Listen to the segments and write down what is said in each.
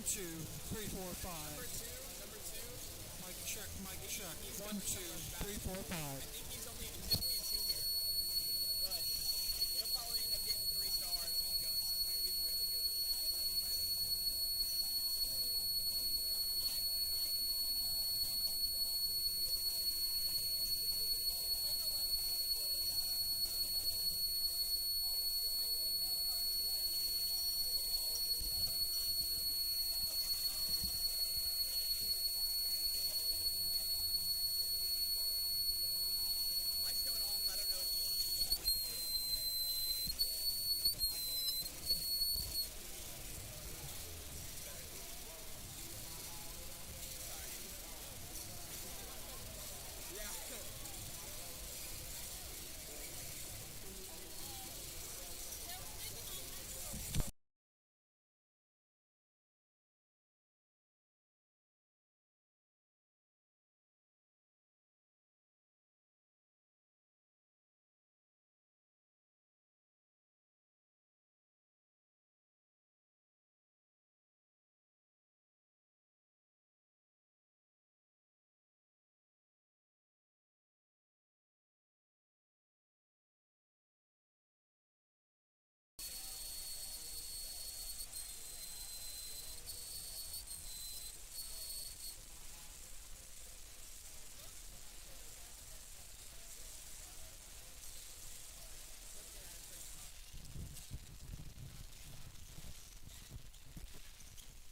2, 3, 4, 5. Number two. Mic check, mic check. 1, 2, 3, 4, 5. I think he's only a junior, but he'll probably end up getting 3 stars and going somewhere. He's really good. Mike's going off. I don't know his Yeah.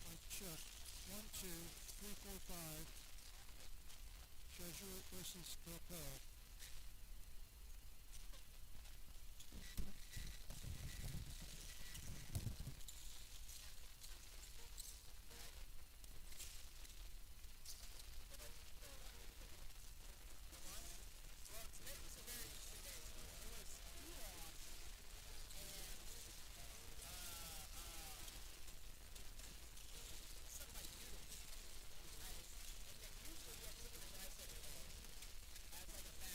Mic check. 1, 2, 3, 4, 5. Jesuit versus Coppell. Well, today was a very interesting day. It was school off, and some of my noodles. And then usually we have chicken and rice every day as like a backup.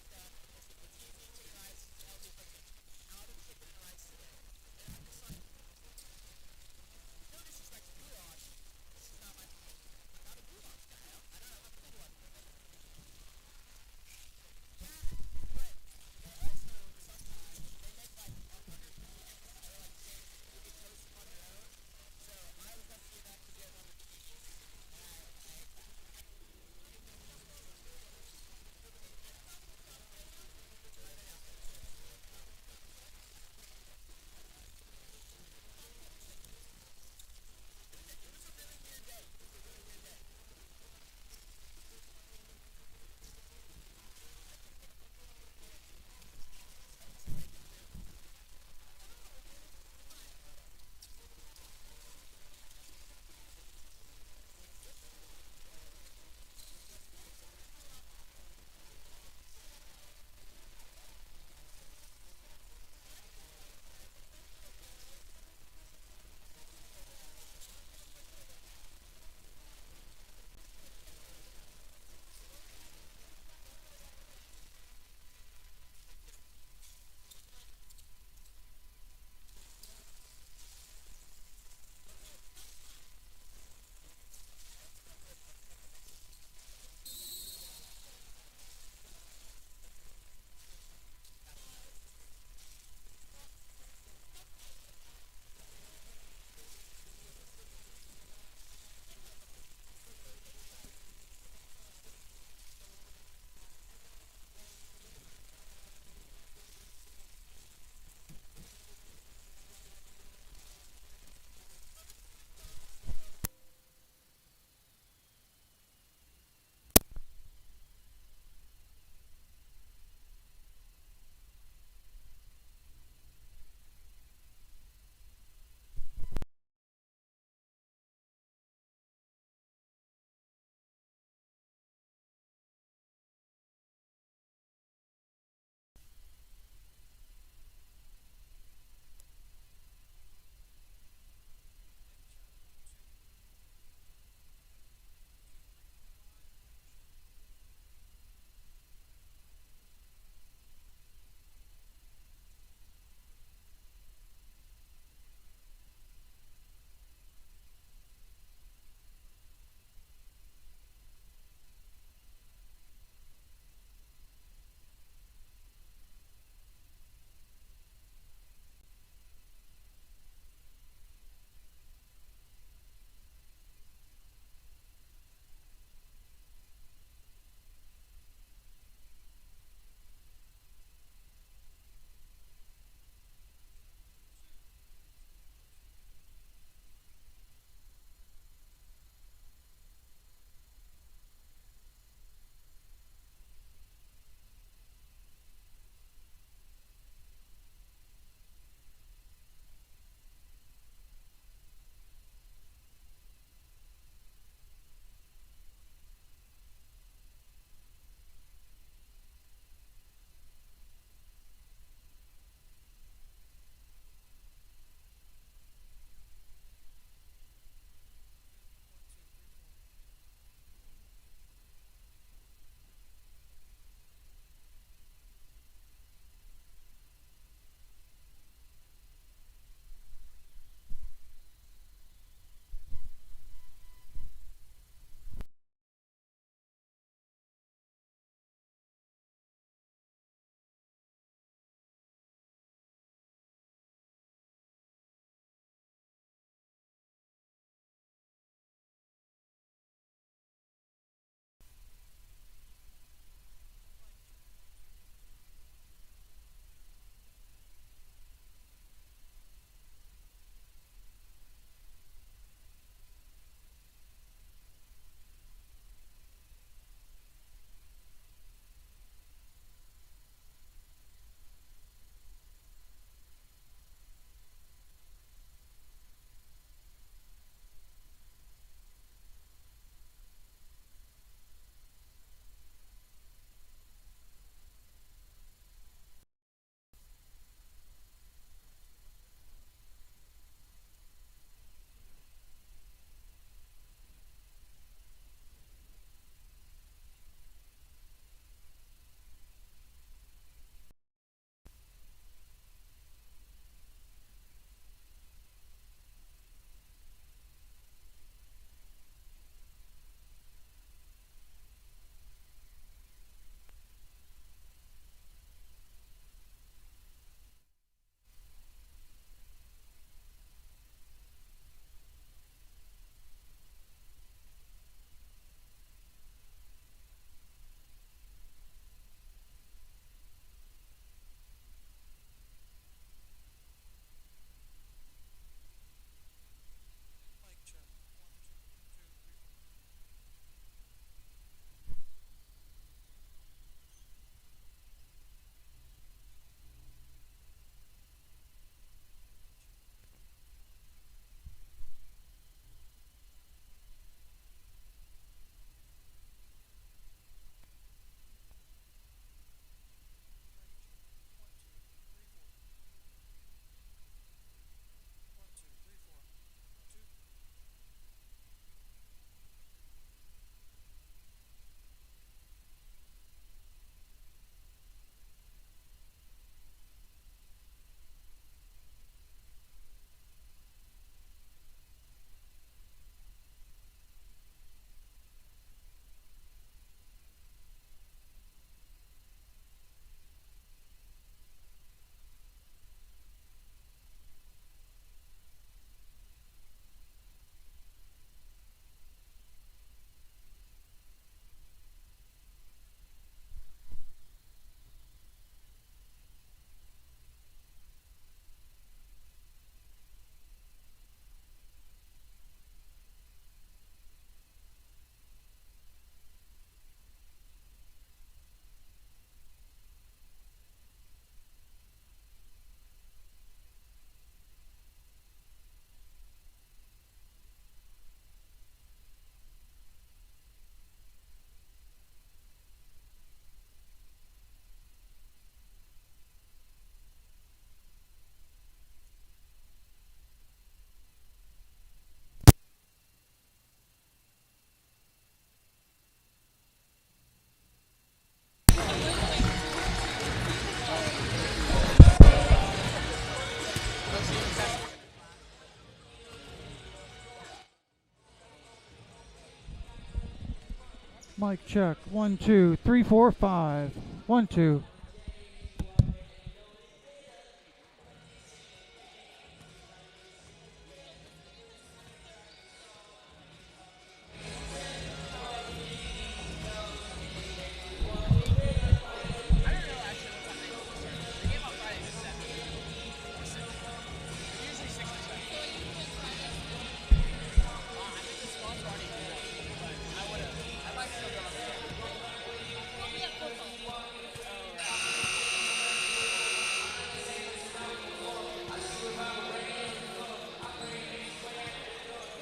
Mic check. 1, 2, 3, 4, 5. 1, 2.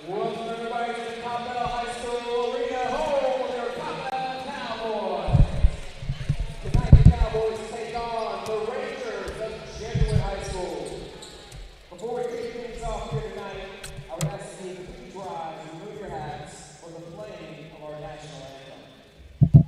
Welcome everybody to the Coppell High School Arena, home of their Coppell Cowboys. Tonight the Cowboys take on the Rangers of Jesuit High School. Before we kick things off here tonight, I would ask you to please rise and remove your hats for the playing of our national anthem.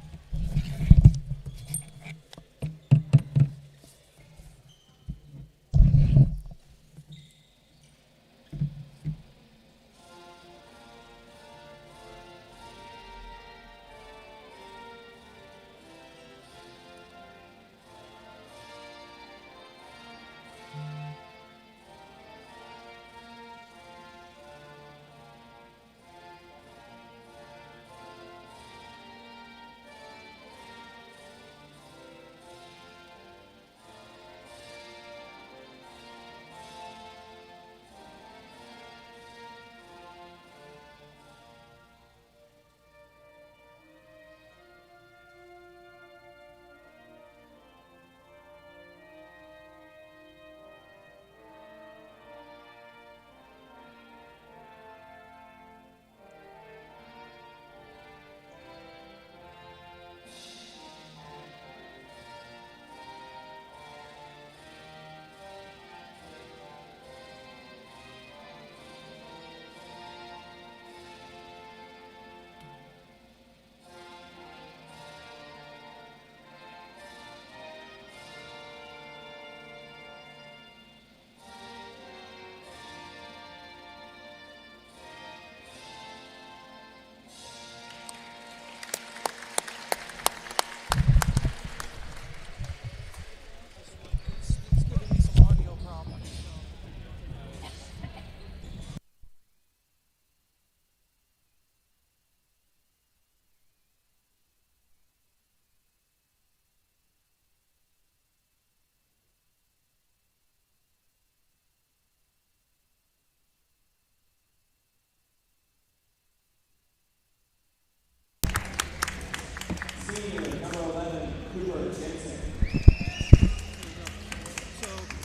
Senior number 11, Cooper Jensen.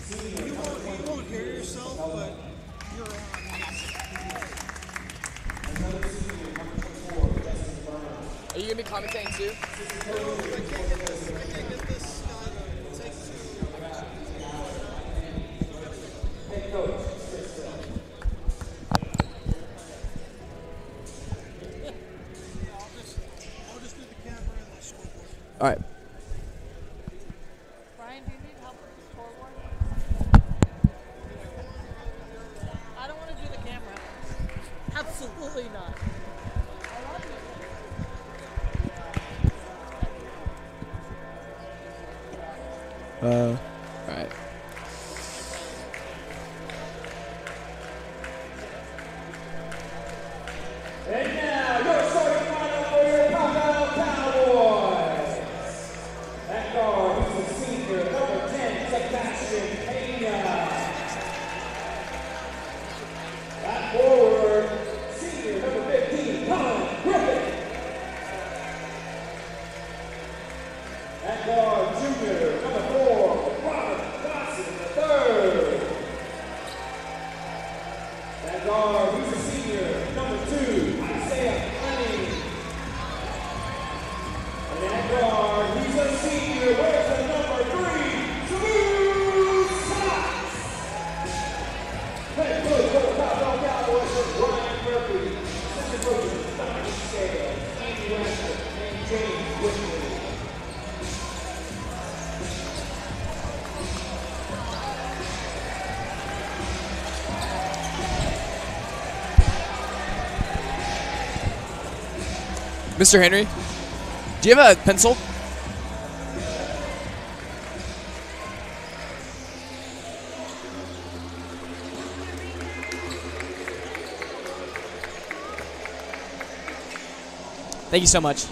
Senior number 20, You won't hear yourself, but you're on. another senior number 24, Justin Burns. Are you gonna be commentating too? I can't get this take two. Head coach, Chris Hill. I'll just do the camera and the scoreboard. All right. Brian, do you need help with the scoreboard? I don't want to do the camera. Absolutely not. I love you. All right. And now, your starting lineup for your Coppell Cowboys. That guard, he's a senior, number 10, Sebastian Pena. That forward, senior, number 15, Colin Griffin. That guard, junior, number 4, Robert Dawson III. That guard, he's a senior, number 2, Isaiah Fleming. And that guard, he's a senior, wears the number 3, Smooth Socks. Head coach for the Coppell Cowboys is Brian Murphy. Assistant coaches, Dominic Scales, Andy Webster, and James Whitley. Mr. Henry, Do you have a pencil? Thank you so much.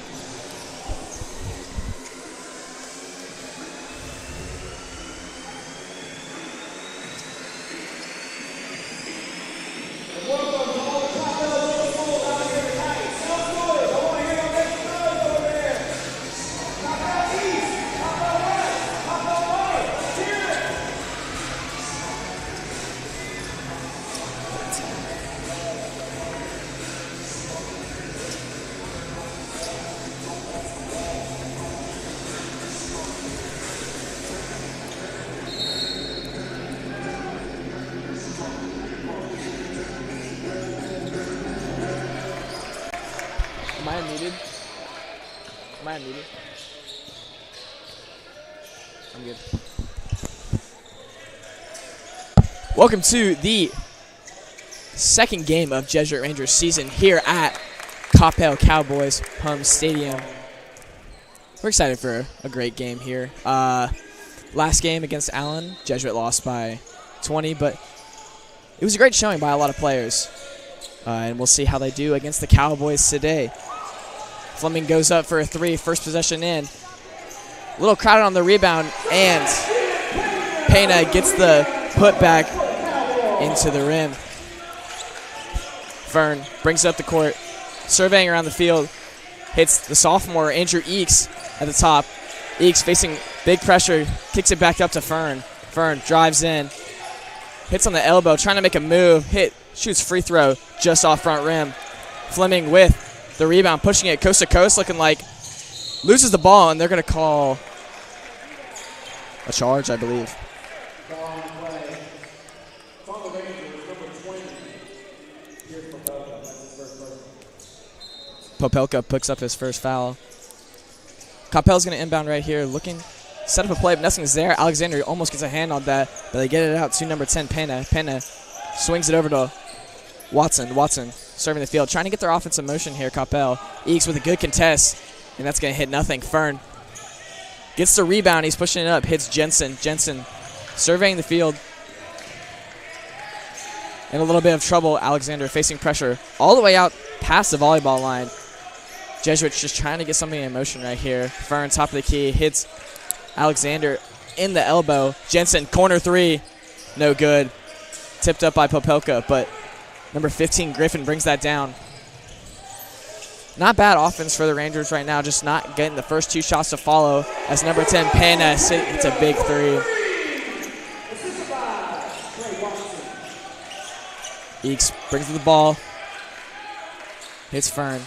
Am I unmuted? Am I unmuted? I'm good. Welcome to the second game of Jesuit Rangers season here at Coppell Cowboys home stadium. We're excited for a great game here. Last game against Allen, Jesuit lost by 20, but it was a great showing by a lot of players. And we'll see how they do against the Cowboys today. Fleming goes up for a three, first possession in. A little crowded on the rebound, and Pena gets the putback into the rim. Fern brings it up the court, surveying around the field, hits the sophomore Andrew Eakes at the top. Eakes facing big pressure, kicks it back up to Fern. Fern drives in, hits on the elbow, trying to make a move, shoots free throw just off front rim. Fleming with the rebound, pushing it coast to coast, looking like loses the ball, and they're going to call a charge, I believe. Popelka picks up his first foul. Coppell's going to inbound right here, looking, set up a play, but nothing's there. Alexander almost gets a hand on that, but they get it out to number 10, Pena. Pena swings it over to Watson. Watson serving the field, trying to get their offensive motion here. Coppell. Eakes with a good contest, and that's going to hit nothing. Fern gets the rebound. He's pushing it up. Hits Jensen. Jensen surveying the field. In a little bit of trouble. Alexander facing pressure all the way out past the volleyball line. Jesuits just trying to get something in motion right here. Fern, top of the key, hits Alexander in the elbow. Jensen, corner three. No good. Tipped up by Popelka, but number 15, Griffin, brings that down. Not bad offense for the Rangers right now, just not getting the first two shots to follow as number 10, Pena, hits a big three. Eakes brings the ball. Hits Fern.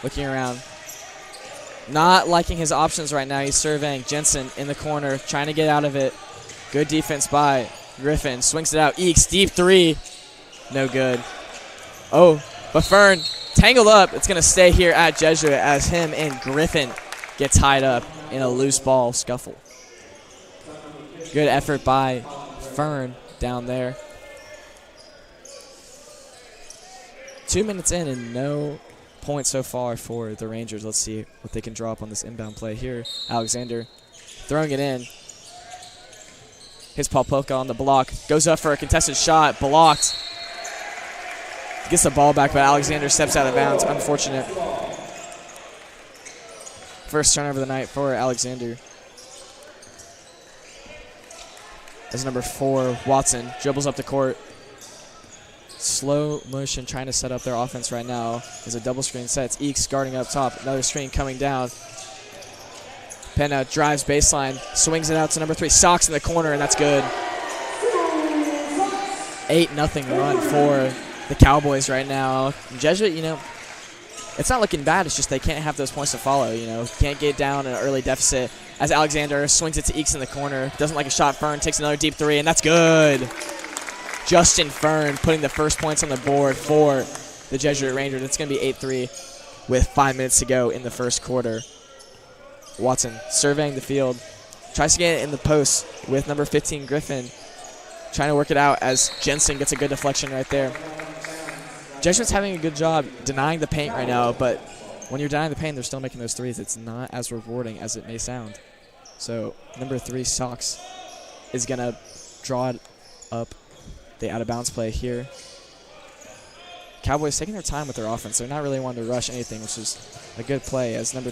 Looking around. Not liking his options right now. He's surveying. Jensen in the corner, trying to get out of it. Good defense by Griffin. Swings it out. Eakes, deep three. No good. Oh, but Fern tangled up. It's going to stay here at Jesuit as him and Griffin get tied up in a loose ball scuffle. Good effort by Fern down there. 2 minutes in and no points so far for the Rangers. Let's see what they can draw up on this inbound play here. Alexander throwing it in. Hits Popelka on the block. Goes up for a contested shot. Blocked. Gets the ball back, but Alexander steps out of bounds. Unfortunate. First turnover of the night for Alexander. As number 4, Watson, dribbles up the court. Slow motion trying to set up their offense right now. There's a double screen set. It's Eakes guarding up top. Another screen coming down. Pena drives baseline. Swings it out to number 3. Socks in the corner, and that's good. 8-0 run for the Cowboys right now. Jesuit, it's not looking bad. It's just they can't have those points to follow, Can't get down in an early deficit as Alexander swings it to Eakes in the corner. Doesn't like a shot. Fern takes another deep three, and that's good. Justin Fern putting the first points on the board for the Jesuit Rangers. It's going to be 8-3 with 5 minutes to go in the first quarter. Watson surveying the field. Tries to get it in the post with number 15, Griffin. Trying to work it out as Jensen gets a good deflection right there. Jesuit's having a good job denying the paint right now, but when you're denying the paint, they're still making those threes. It's not as rewarding as it may sound. So number 3, Sox, is going to draw it up. The out-of-bounds play here. Cowboys taking their time with their offense. They're not really wanting to rush anything, which is a good play as number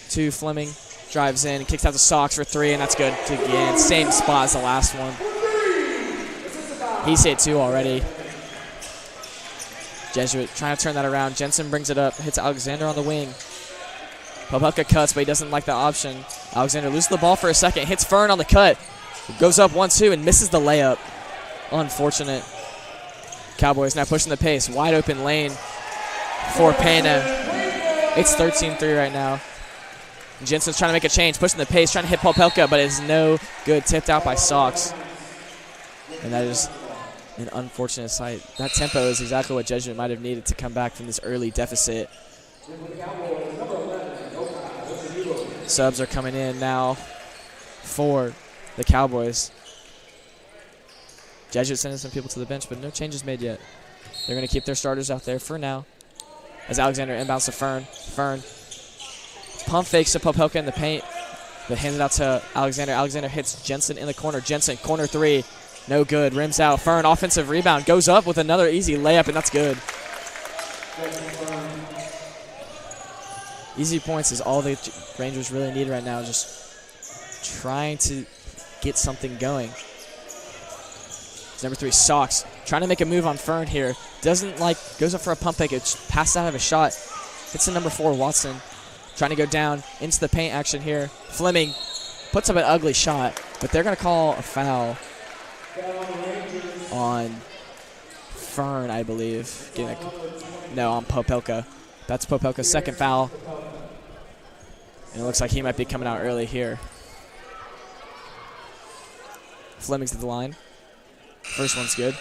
2, Fleming, drives in, kicks out the Sox for 3, and that's good again. Same spot as the last one. He's hit 2 already. Jesuit trying to turn that around. Jensen brings it up, hits Alexander on the wing. Popelka cuts, but he doesn't like the option. Alexander loses the ball for a second, hits Fern on the cut. Goes up 1-2 and misses the layup. Unfortunate. Cowboys now pushing the pace. Wide open lane for Pena. It's 13-3 right now. Jensen's trying to make a change, pushing the pace, trying to hit Popelka, but it's no good. Tipped out by Sox. And that is an unfortunate sight. That tempo is exactly what Jesuit might have needed to come back from this early deficit. Subs are coming in now for the Cowboys. Jesuit sending some people to the bench, but no changes made yet. They're going to keep their starters out there for now. As Alexander inbounds to Fern. Fern pump fakes to Popelka in the paint, but hands it out to Alexander. Alexander hits Jensen in the corner. Jensen, corner 3. No good. Rims out. Fern, offensive rebound. Goes up with another easy layup, and that's good. Easy points is all the Rangers really need right now. Just trying to get something going. It's number 3, Sox, trying to make a move on Fern here. Doesn't like, goes up for a pump fake. It's passed out of a shot. Hits the number 4, Watson. Trying to go down into the paint action here. Fleming puts up an ugly shot, but they're going to call a foul on Fern, I believe. No, on Popelka. That's Popelka's second foul. And it looks like he might be coming out early here. Fleming's at the line. First one's good.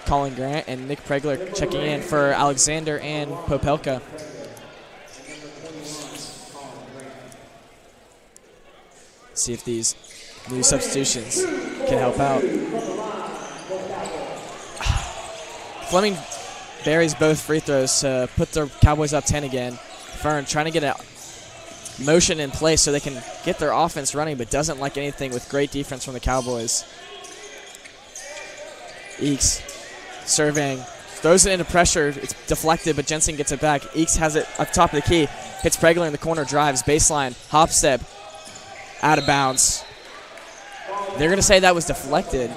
Colin Grant and Nick Pregler checking in for Alexander and Popelka. See if these new substitutions can help out. Fleming buries both free throws to put the Cowboys up 10 again. Fern trying to get a motion in place so they can get their offense running, but doesn't like anything with great defense from the Cowboys. Eakes surveying, throws it into pressure. It's deflected, but Jensen gets it back. Eakes has it up top of the key. Hits Pregler in the corner, drives, baseline, hop step, out of bounds. They're going to say that was deflected.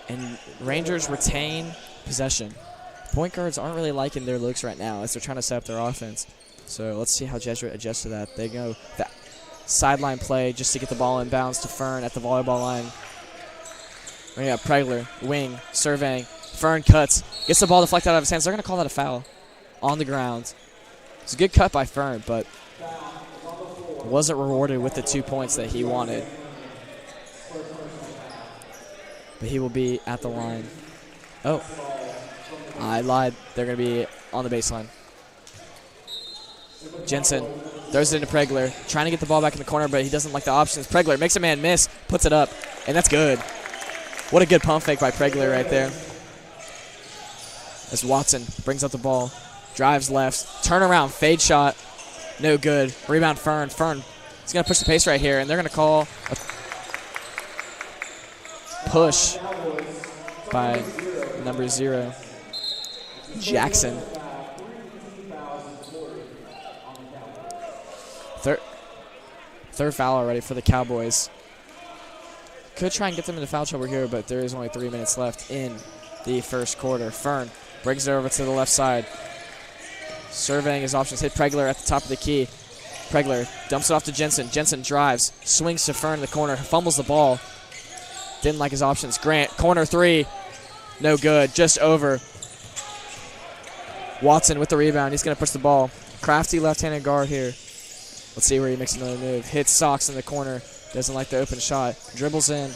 And Rangers retain possession. Point guards aren't really liking their looks right now as they're trying to set up their offense. So let's see how Jesuit adjusts to that. They go that sideline play just to get the ball in bounds to Fern at the volleyball line. We got Pregler, wing, surveying. Fern cuts, gets the ball deflected out of his hands. They're going to call that a foul on the ground. It's a good cut by Fern, but wasn't rewarded with the 2 points that he wanted. But he will be at the line. Oh, I lied. They're going to be on the baseline. Jensen throws it into Pregler, trying to get the ball back in the corner, but he doesn't like the options. Pregler makes a man miss, puts it up, and that's good. What a good pump fake by Pregler right there. As Watson brings up the ball, drives left, turnaround, fade shot, no good. Rebound Fern. Fern is going to push the pace right here, and they're going to call a push by number 0, Jackson. Third foul already for the Cowboys. Could try and get them into foul trouble here, but there is only 3 minutes left in the first quarter. Fern brings it over to the left side. Surveying his options. Hit Pregler at the top of the key. Pregler dumps it off to Jensen. Jensen drives. Swings to Fern in the corner. Fumbles the ball. Didn't like his options. Grant, corner 3. No good. Just over. Watson with the rebound. He's going to push the ball. Crafty left-handed guard here. Let's see where he makes another move. Hits Sox in the corner. Doesn't like the open shot. Dribbles in.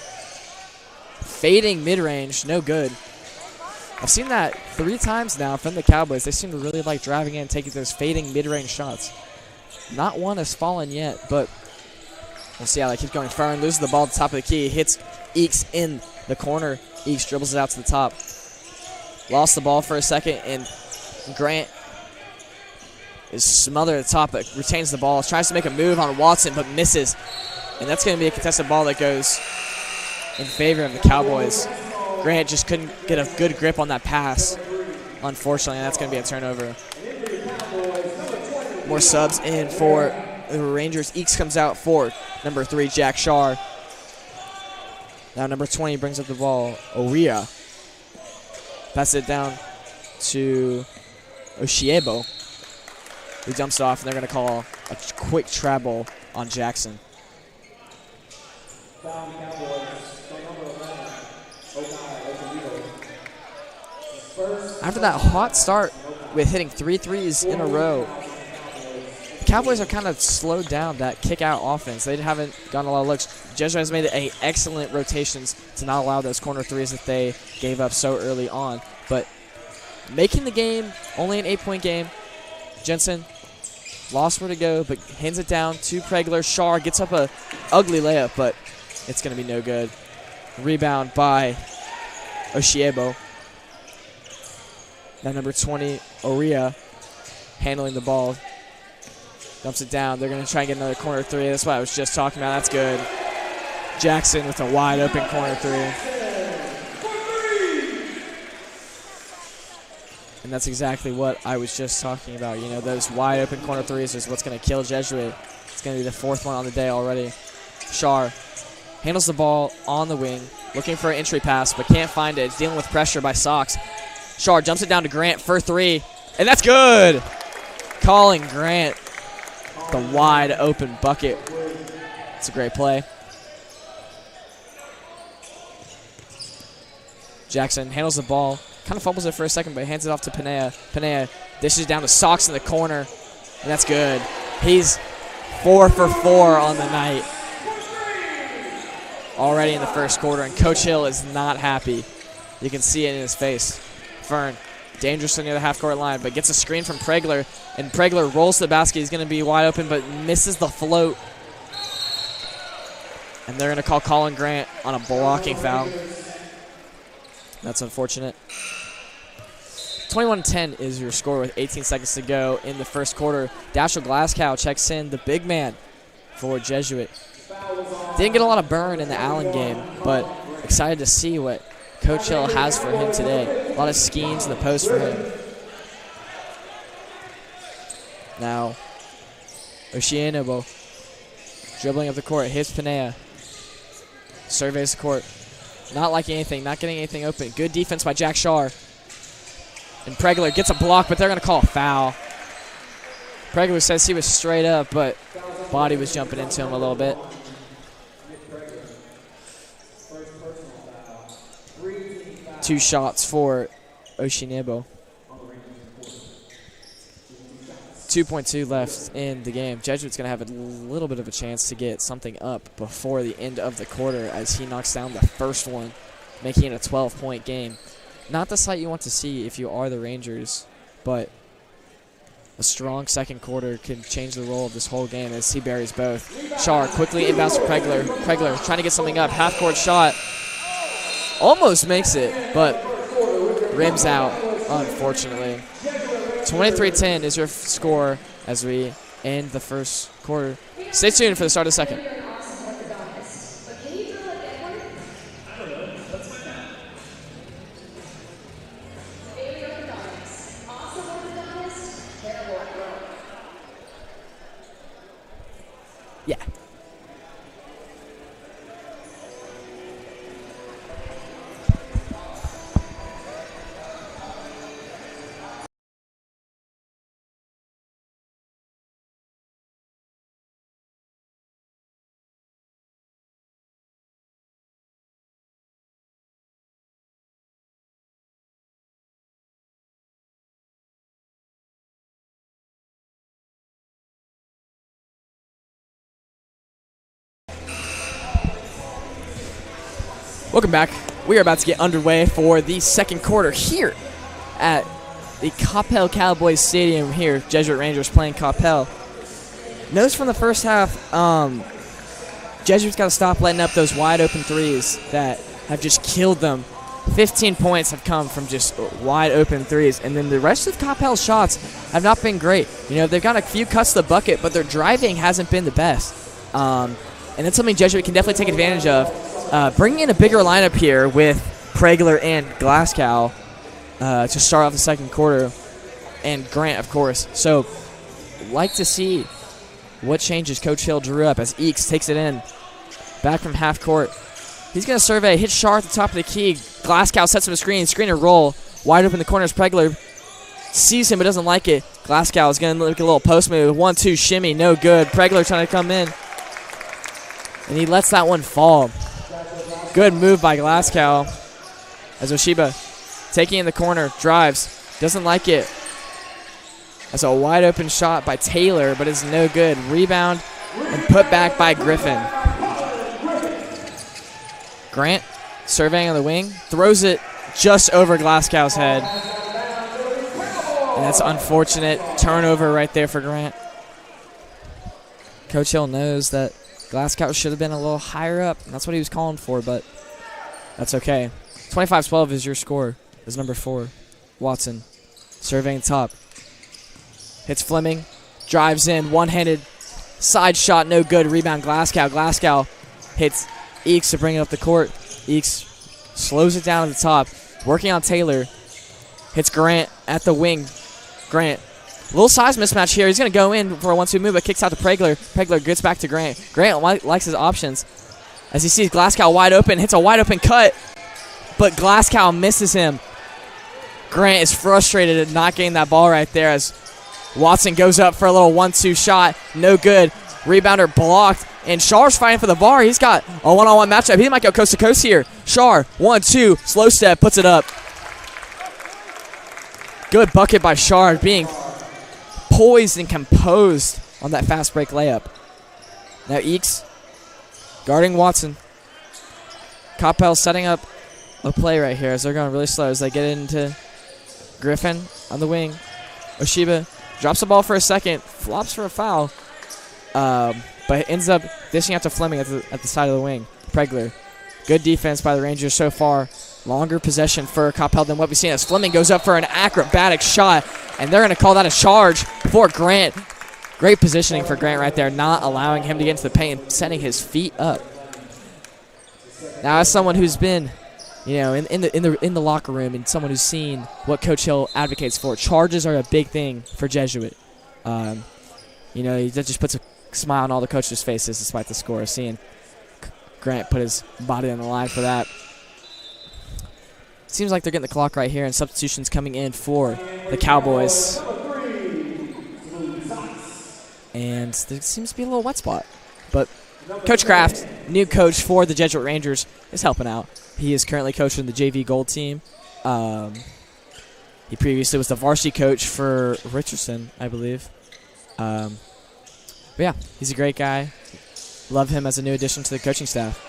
Fading mid-range. No good. I've seen that 3 times now from the Cowboys. They seem to really like driving in and taking those fading mid-range shots. Not one has fallen yet, but we'll see how that keeps going. Fern loses the ball at the top of the key. Hits Eakes in the corner. Eakes dribbles it out to the top. Lost the ball for a second, and Grant is smothered at the top, but retains the ball. Tries to make a move on Watson, but misses. And that's going to be a contested ball that goes in favor of the Cowboys. Grant just couldn't get a good grip on that pass, unfortunately, and that's going to be a turnover. More subs in for the Rangers. Eeks comes out for number 3, Jack Shar. Now number 20 brings up the ball, Oria. Passes it down to Oshiebo, who dumps it off, and they're going to call a quick travel on Jackson. After that hot start with hitting 3 threes in a row, the Cowboys are kind of slowed down that kick-out offense. They haven't gotten a lot of looks. Jesuit has made an excellent rotations to not allow those corner threes that they gave up so early on. But making the game, only an 8-point game, Jensen lost where to go, but hands it down to Pregler. Shar gets up a ugly layup, but it's going to be no good. Rebound by Oshiebo. Now number 20, Oria, handling the ball. Dumps it down. They're going to try and get another corner three. That's what I was just talking about. That's good. Jackson with a wide open corner three. And that's exactly what I was just talking about. You know, those wide open corner threes is what's going to kill Jesuit. It's going to be the 4th one on the day already. Shar handles the ball on the wing, looking for an entry pass, but can't find it. It's dealing with pressure by Sox. Shar jumps it down to Grant for 3, and that's good. Calling Grant the wide open bucket. It's a great play. Jackson handles the ball, kind of fumbles it for a second, but hands it off to Panea. Panea dishes down to Sox in the corner, and that's good. He's 4 for 4 on the night already in the first quarter, and Coach Hill is not happy. You can see it in his face. Fern, dangerously near the half-court line, but gets a screen from Pregler, and Pregler rolls to the basket. He's going to be wide open, but misses the float. And they're going to call Colin Grant on a blocking foul. That's unfortunate. 21-10 is your score with 18 seconds to go in the first quarter. Dashiell Glasgow checks in, the big man for Jesuit. Didn't get a lot of burn in the Allen game, but excited to see what Coach Hill has for him today. A lot of schemes in the post for him. Now, Oshienobo dribbling up the court, hits Panea. Surveys the court. Not liking anything, not getting anything open. Good defense by Jack Shar. And Pregler gets a block, but they're going to call a foul. Pregler says he was straight up, but body was jumping into him a little bit. Two shots for Oshienobo. 2.2 left in the game. Jesuit's going to have a little bit of a chance to get something up before the end of the quarter as he knocks down the first one, making it a 12-point game. Not the sight you want to see if you are the Rangers, but a strong second quarter can change the role of this whole game as he buries both. Shar quickly inbounds to Pregler. Pregler trying to get something up. Half-court shot. Almost makes it, but rims out, unfortunately. 23-10 is your score as we end the first quarter. Stay tuned for the start of the second. Yeah. Welcome back. We are about to get underway for the second quarter here at the Coppell Cowboys Stadium here. Jesuit Rangers playing Coppell. Notice from the first half, Jesuit's got to stop letting up those wide open threes that have just killed them 15 points have come from just wide open threes, and then the rest of Coppell's shots have not been great. You know, they've got a few cuts to the bucket, but their driving hasn't been the best. And that's something Jesuit can definitely take advantage of. Bringing in a bigger lineup here with Pregler and Glasgow to start off the second quarter, and Grant, of course. So, like to see what changes Coach Hill drew up as Eakes takes it in. Back from half court. He's going to survey, hit Shar at the top of the key. Glasgow sets him a screen and roll. Wide open in the corners. Pregler sees him but doesn't like it. Glasgow is going to make a little post move. 1-2 shimmy, no good. Pregler trying to come in. And he lets that one fall. Good move by Glasgow. As Oshiba taking in the corner, drives, doesn't like it. That's a wide open shot by Taylor, but it's no good. Rebound and put back by Griffin. Grant surveying on the wing, throws it just over Glasgow's head. And that's unfortunate. Turnover right there for Grant. Coach Hill knows that Glasgow should have been a little higher up, and that's what he was calling for, but that's okay. 25-12 is your score, is number 4. Watson surveying top. Hits Fleming, drives in, one-handed side shot, no good. Rebound Glasgow. Glasgow hits Eakes to bring it up the court. Eakes slows it down at the top. Working on Taylor. Hits Grant at the wing. Grant. Little size mismatch here. He's going to go in for a 1-2 move, but kicks out to Pregler. Pregler gets back to Grant. Grant likes his options. As he sees Glasgow wide open, hits a wide open cut, but Glasgow misses him. Grant is frustrated at not getting that ball right there as Watson goes up for a little 1-2 shot. No good. Rebounder blocked. And Shar's fighting for the bar. He's got a one-on-one matchup. He might go coast to coast here. Shar, 1-2, slow step, puts it up. Good bucket by Shar, being poised and composed on that fast break layup. Now Eakes guarding Watson. Coppell setting up a play right here as they're going really slow as they get into Griffin on the wing. Oshiba drops the ball for a second, flops for a foul. But ends up dishing out to Fleming at the side of the wing. Pregler. Good defense by the Rangers so far. Longer possession for Coppell than what we've seen as Fleming goes up for an acrobatic shot, and they're going to call that a charge for Grant. Great positioning for Grant right there, not allowing him to get into the paint and setting his feet up. Now, as someone who's been, you know, in the locker room and someone who's seen what Coach Hill advocates for, charges are a big thing for Jesuit. You know, that just puts a smile on all the coaches' faces despite the score. Seeing Grant put his body on the line for that. Seems like they're getting the clock right here, and substitutions coming in for the Cowboys. And there seems to be a little wet spot. But Coach Kraft, new coach for the Jesuit Rangers, is helping out. He is currently coaching the JV Gold team. He previously was the varsity coach for Richardson, I believe. But yeah, he's a great guy. Love him as a new addition to the coaching staff.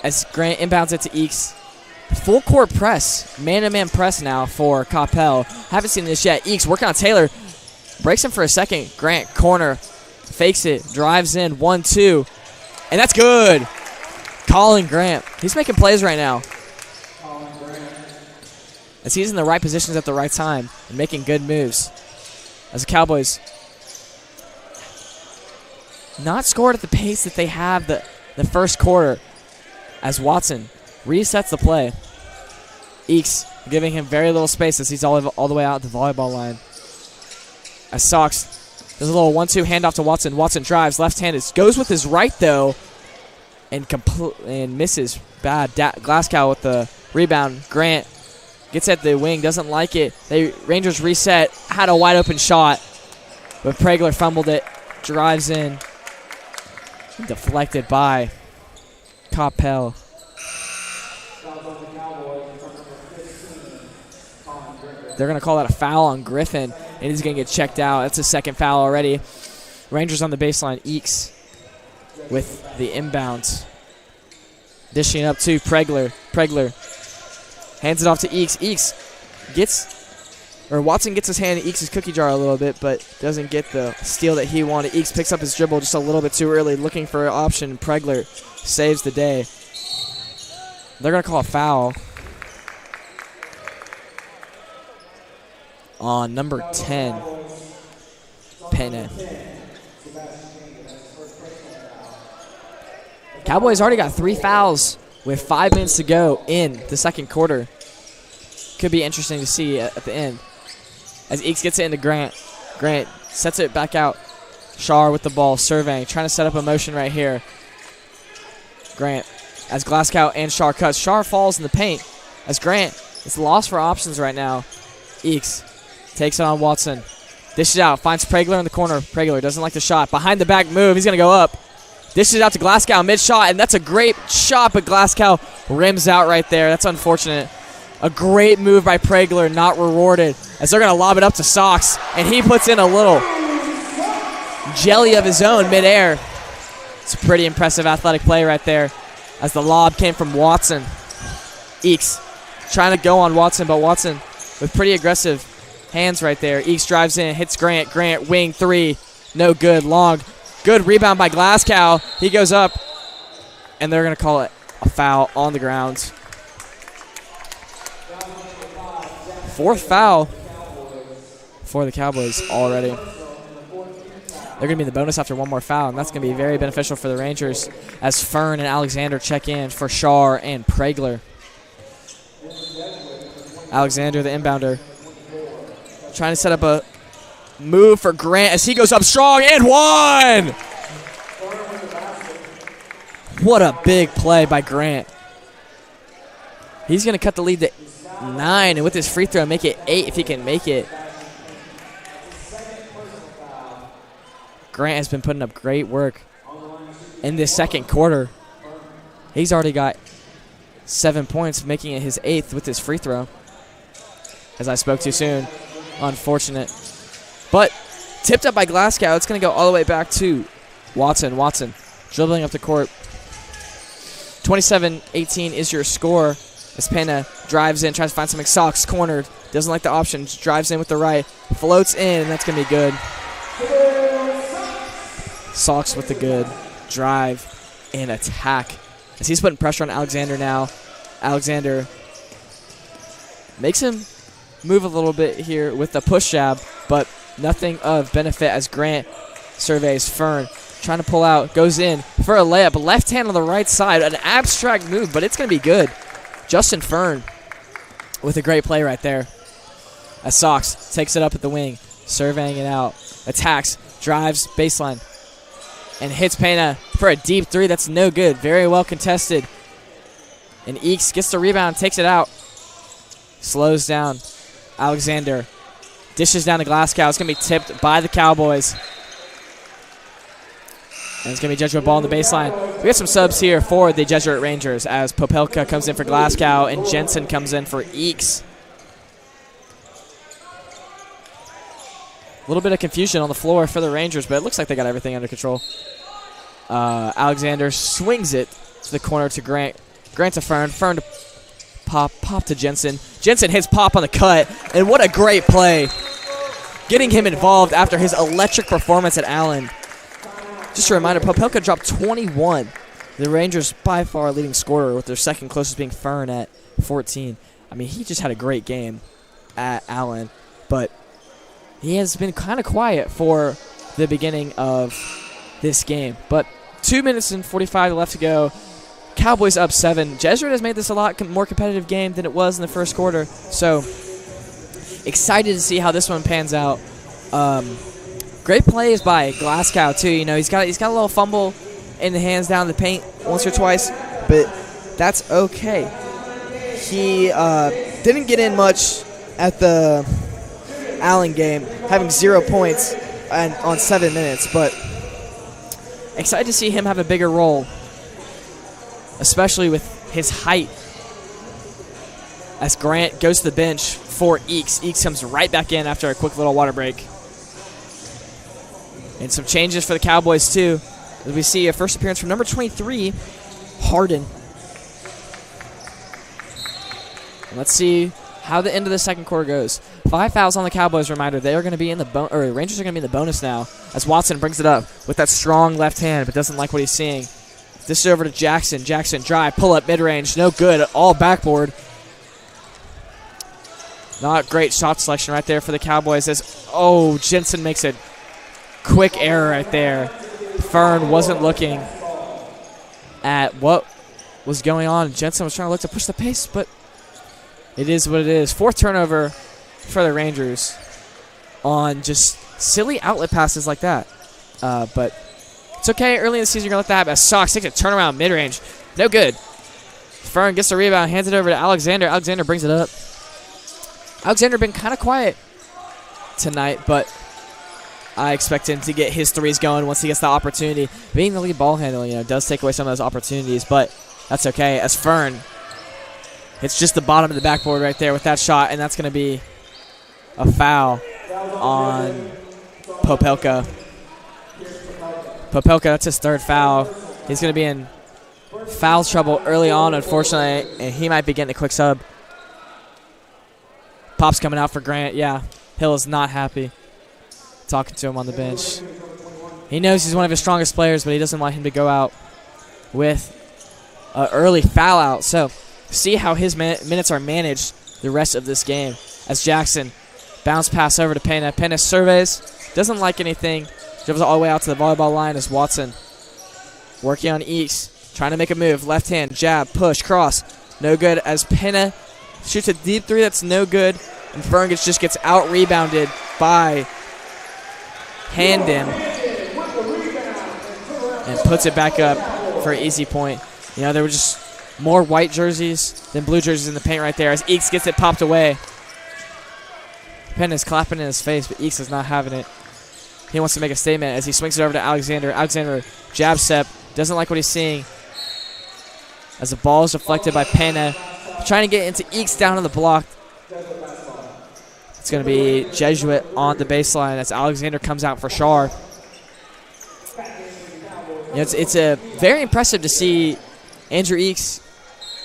As Grant inbounds it to Eakes. Full court press, man-to-man press now for Coppell. Haven't seen this yet. Eakes working on Taylor. Breaks him for a second. Grant, corner, fakes it, drives in, 1-2. And that's good. Colin Grant. He's making plays right now. As he's in the right positions at the right time and making good moves. As the Cowboys not scored at the pace that they have the first quarter. As Watson resets the play. Eakes giving him very little space as he's all the way out the volleyball line. As Sox does a little 1-2 handoff to Watson. Watson drives left-handed. Goes with his right, though, and misses. Bad. Glasgow with the rebound. Grant gets at the wing. Doesn't like it. Rangers reset. Had a wide-open shot. But Pregler fumbled it. Drives in. Deflected by Coppell. They're going to call that a foul on Griffin, and he's going to get checked out. That's a second foul already. Rangers on the baseline. Eakes with the inbounds. Dishing up to Pregler. Pregler hands it off to Eakes. Watson gets his hand in Eakes' cookie jar a little bit, but doesn't get the steal that he wanted. Eakes picks up his dribble just a little bit too early, looking for an option. Pregler saves the day. They're going to call a foul. on number 10, Pena. Cowboys already got 3 fouls with 5 minutes to go in the second quarter. Could be interesting to see at the end. As Eakes gets it into Grant. Grant sets it back out. Shar with the ball, surveying, trying to set up a motion right here. Grant, as Glasgow and Shar cuts. Shar falls in the paint as Grant is lost for options right now. Eakes takes it on Watson. Dishes out, finds Pregler in the corner. Pregler doesn't like the shot. Behind the back move, he's going to go up. Dishes out to Glasgow mid-shot, and that's a great shot, but Glasgow rims out right there. That's unfortunate. A great move by Pregler, not rewarded, as they're going to lob it up to Sox, and he puts in a little jelly of his own midair. It's a pretty impressive athletic play right there, as the lob came from Watson. Eakes trying to go on Watson, but Watson with pretty aggressive hands right there. Eakes drives in, hits Grant. Grant, wing three, no good, long. Good rebound by Glasgow. He goes up, and they're going to call it a foul on the ground. 4th foul for the Cowboys already. They're going to be in the bonus after one more foul, and that's going to be very beneficial for the Rangers as Fern and Alexander check in for Shar and Pregler. Alexander, the inbounder, trying to set up a move for Grant as he goes up strong and one! What a big play by Grant. He's going to cut the lead to 9, and with his free throw, make it 8 if he can make it. Grant has been putting up great work in this second quarter. He's already got 7 points, making it his 8th with his free throw. As I spoke too soon. Unfortunate. But tipped up by Glasgow. It's going to go all the way back to Watson. Watson dribbling up the court. 27-18 is your score. As Pena drives in, tries to find something. Sox cornered. Doesn't like the options. Drives in with the right. Floats in, and that's going to be good. Sox with the good drive and attack. As he's putting pressure on Alexander now. Alexander makes him move a little bit here with the push jab, but nothing of benefit as Grant surveys Fern. Trying to pull out, goes in for a layup. Left hand on the right side, an abstract move, but it's going to be good. Justin Fern with a great play right there. As Sox takes it up at the wing, surveying it out. Attacks, drives, baseline, and hits Pena for a deep three. That's no good. Very well contested. And Eakes gets the rebound, takes it out. Slows down. Alexander dishes down to Glasgow. It's going to be tipped by the Cowboys. And it's going to be judged with a ball on the baseline. We got some subs here for the Jesuit Rangers as Popelka comes in for Glasgow and Jensen comes in for Eakes. A little bit of confusion on the floor for the Rangers, but it looks like they got everything under control. Alexander swings it to the corner to Grant. Grant to Fern. Fern to Pop to Jensen. Jensen hits Pop on the cut, and what a great play. Getting him involved after his electric performance at Allen. Just a reminder, Popelka dropped 21. The Rangers by far leading scorer, with their second closest being Fern at 14. I mean, he just had a great game at Allen, but he has been kind of quiet for the beginning of this game. But 2 minutes and 45 left to go. Cowboys up 7. Jesuit has made this a lot more competitive game than it was in the first quarter. So excited to see how this one pans out. Great plays by Glasgow too. You know, he's got a little fumble in the hands down the paint once or twice, but that's okay. He didn't get in much at the Allen game, having 0 points on 7 minutes, but excited to see him have a bigger role, especially with his height. As Grant goes to the bench for Eakes. Eakes comes right back in after a quick little water break. And some changes for the Cowboys, too. As we see a first appearance from number 23, Harden. And let's see how the end of the second quarter goes. 5 fouls on the Cowboys. Reminder, they are going to be in the the Rangers are going to be in the bonus now. As Watson brings it up with that strong left hand, but doesn't like what he's seeing. This is over to Jackson. Jackson drive, pull up mid range, no good. All backboard. Not great shot selection right there for the Cowboys. Oh, Jensen makes a quick error right there. Fern wasn't looking at what was going on. Jensen was trying to look to push the pace, but it is what it is. 4th turnover for the Rangers on just silly outlet passes like that. But it's okay. Early in the season, you're going to let that happen. Sox takes a turnaround mid-range. No good. Fern gets the rebound, hands it over to Alexander. Alexander brings it up. Alexander been kind of quiet tonight, but I expect him to get his threes going once he gets the opportunity. Being the lead ball handler, does take away some of those opportunities, but that's okay. As Fern hits just the bottom of the backboard right there with that shot, and that's going to be a foul on Popelka. Popelka, that's his 3rd foul. He's going to be in foul trouble early on, unfortunately, and he might be getting a quick sub. Pop's coming out for Grant. Yeah, Hill is not happy talking to him on the bench. He knows he's one of his strongest players, but he doesn't want him to go out with an early foul out. So see how his minutes are managed the rest of this game. As Jackson bounce pass over to Pena. Pena surveys, doesn't like anything. Dribbles all the way out to the volleyball line as Watson working on East. Trying to make a move. Left hand, jab, push, cross. No good as Pena shoots a deep 3 that's no good. And Fergus just gets out-rebounded by Handon and puts it back up for an easy point. There were just more white jerseys than blue jerseys in the paint right there as Eeks gets it popped away. Penn is clapping in his face, but Eeks is not having it. He wants to make a statement as he swings it over to Alexander. Alexander jab step, doesn't like what he's seeing as the ball is deflected by Pena. Trying to get into Eeks down on the block. It's going to be Jesuit on the baseline as Alexander comes out for Shar. It's very impressive to see Andrew Eeks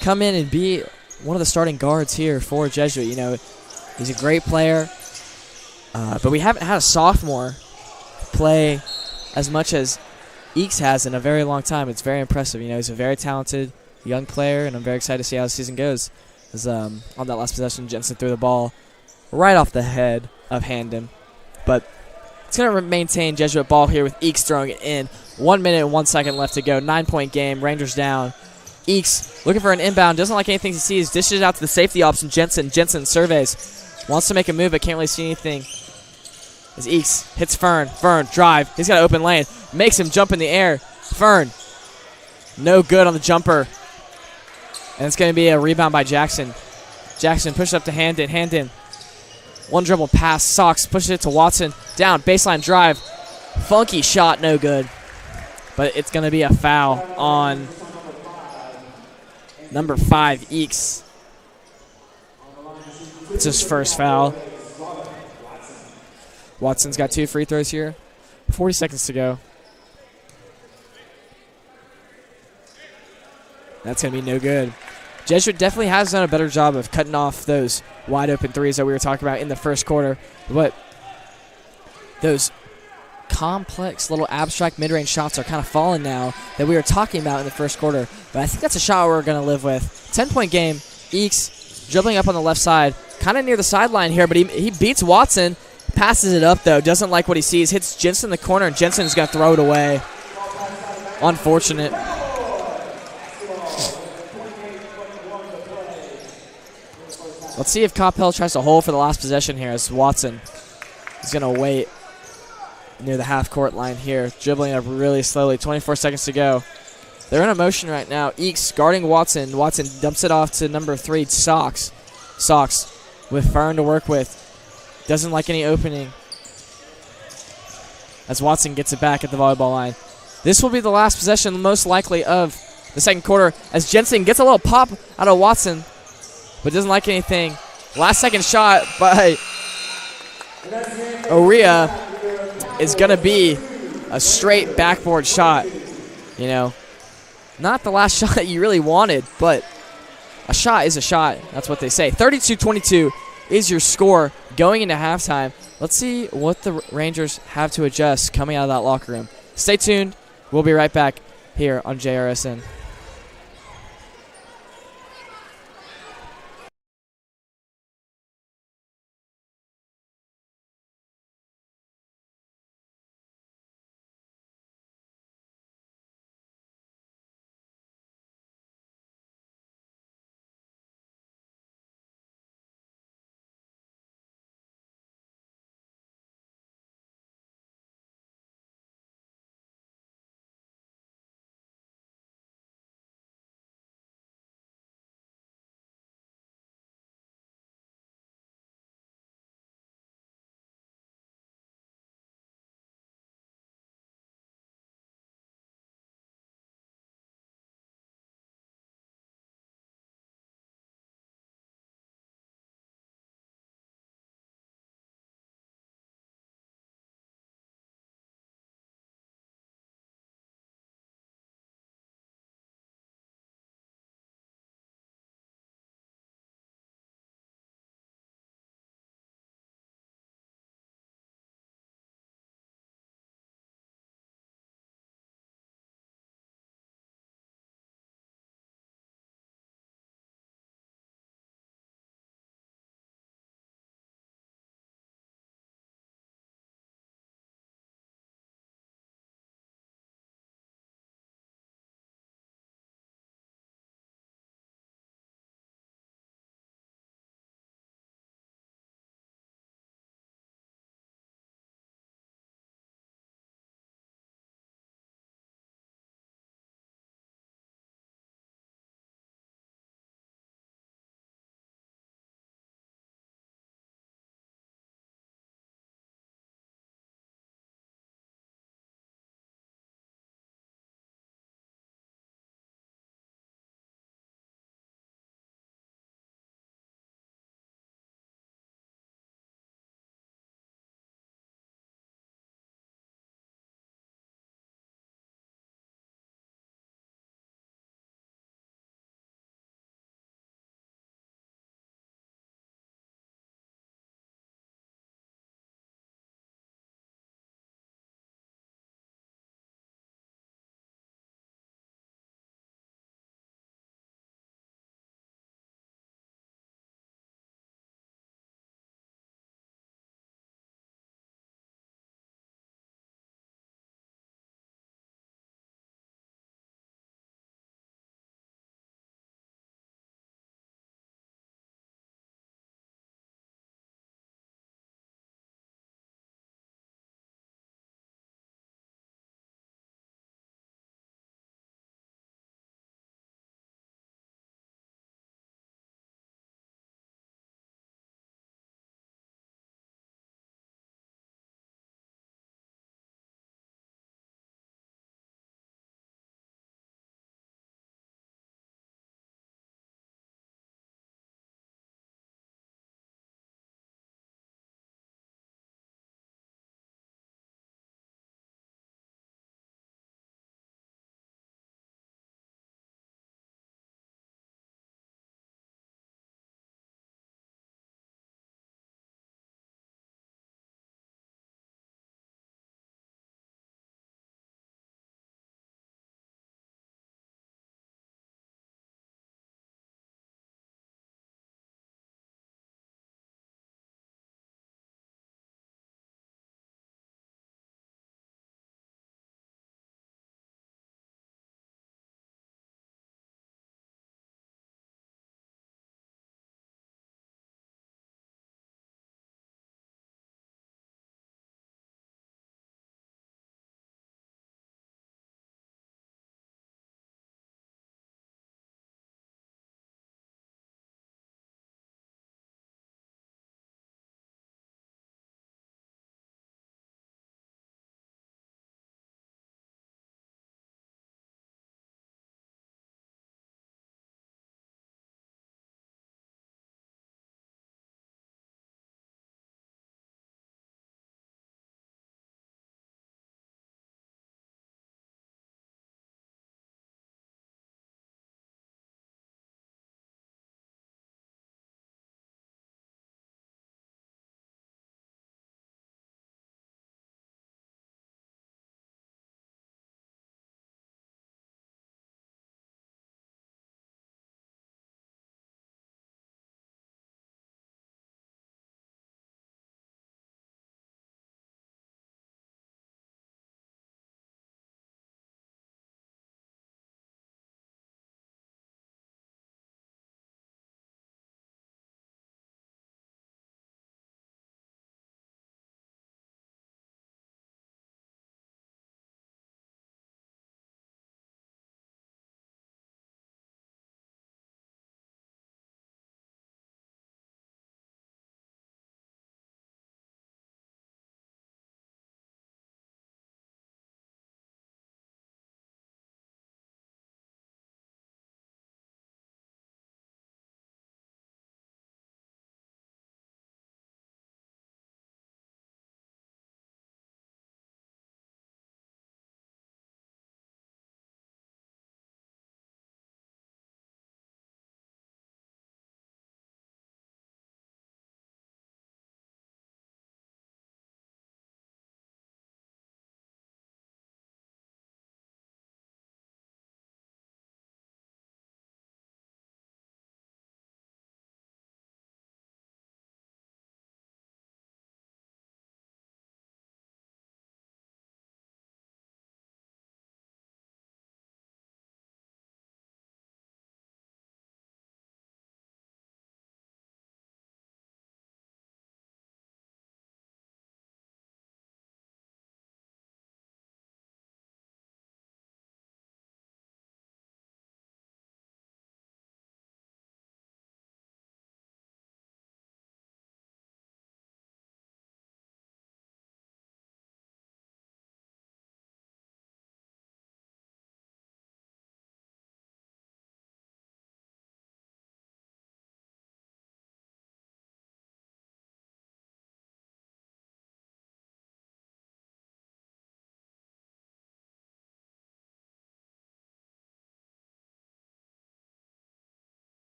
come in and be one of the starting guards here for Jesuit. He's a great player, but we haven't had a sophomore play as much as Eeks has in a very long time. It's very impressive. He's a very talented young player, and I'm very excited to see how the season goes. As, on that last possession, Jensen threw the ball right off the head of Handon. But it's going to maintain Jesuit ball here with Eeks throwing it in. 1 minute and 1 second left to go. 9-point game. Rangers down. Eeks looking for an inbound. Doesn't like anything he sees. Dishes it out to the safety option, Jensen. Jensen surveys. Wants to make a move but can't really see anything. As Eeks hits Fern. Fern, drive. He's got an open lane. Makes him jump in the air. Fern, no good on the jumper. And it's going to be a rebound by Jackson. Jackson pushes up to Handon. Handon, one dribble pass. Sox pushes it to Watson. Down, baseline drive. Funky shot, no good. But it's going to be a foul on number 5, Eeks. It's his first foul. Watson's got 2 free throws here. 40 seconds to go. That's going to be no good. Jesuit definitely has done a better job of cutting off those wide open threes that we were talking about in the first quarter. But those complex little abstract mid-range shots are kind of falling now that we were talking about in the first quarter. But I think that's a shot we're going to live with. 10-point game. Eeks dribbling up on the left side. Kind of near the sideline here, but he beats Watson. Passes it up, though. Doesn't like what he sees. Hits Jensen in the corner, and Jensen is going to throw it away. Unfortunate. Let's see if Coppell tries to hold for the last possession here as Watson is going to wait near the half-court line here. Dribbling up really slowly. 24 seconds to go. They're in a motion right now. Eeks guarding Watson. Watson dumps it off to number 3, Sox. Sox with Fern to work with. Doesn't like any opening as Watson gets it back at the volleyball line. This will be the last possession, most likely, of the second quarter as Jensen gets a little pop out of Watson, but doesn't like anything. Last second shot by Oria is going to be a straight backboard shot. Not the last shot that you really wanted, but a shot is a shot. That's what they say. 32-22 is your score going into halftime. Let's see what the Rangers have to adjust coming out of that locker room. Stay tuned. We'll be right back here on JRSN.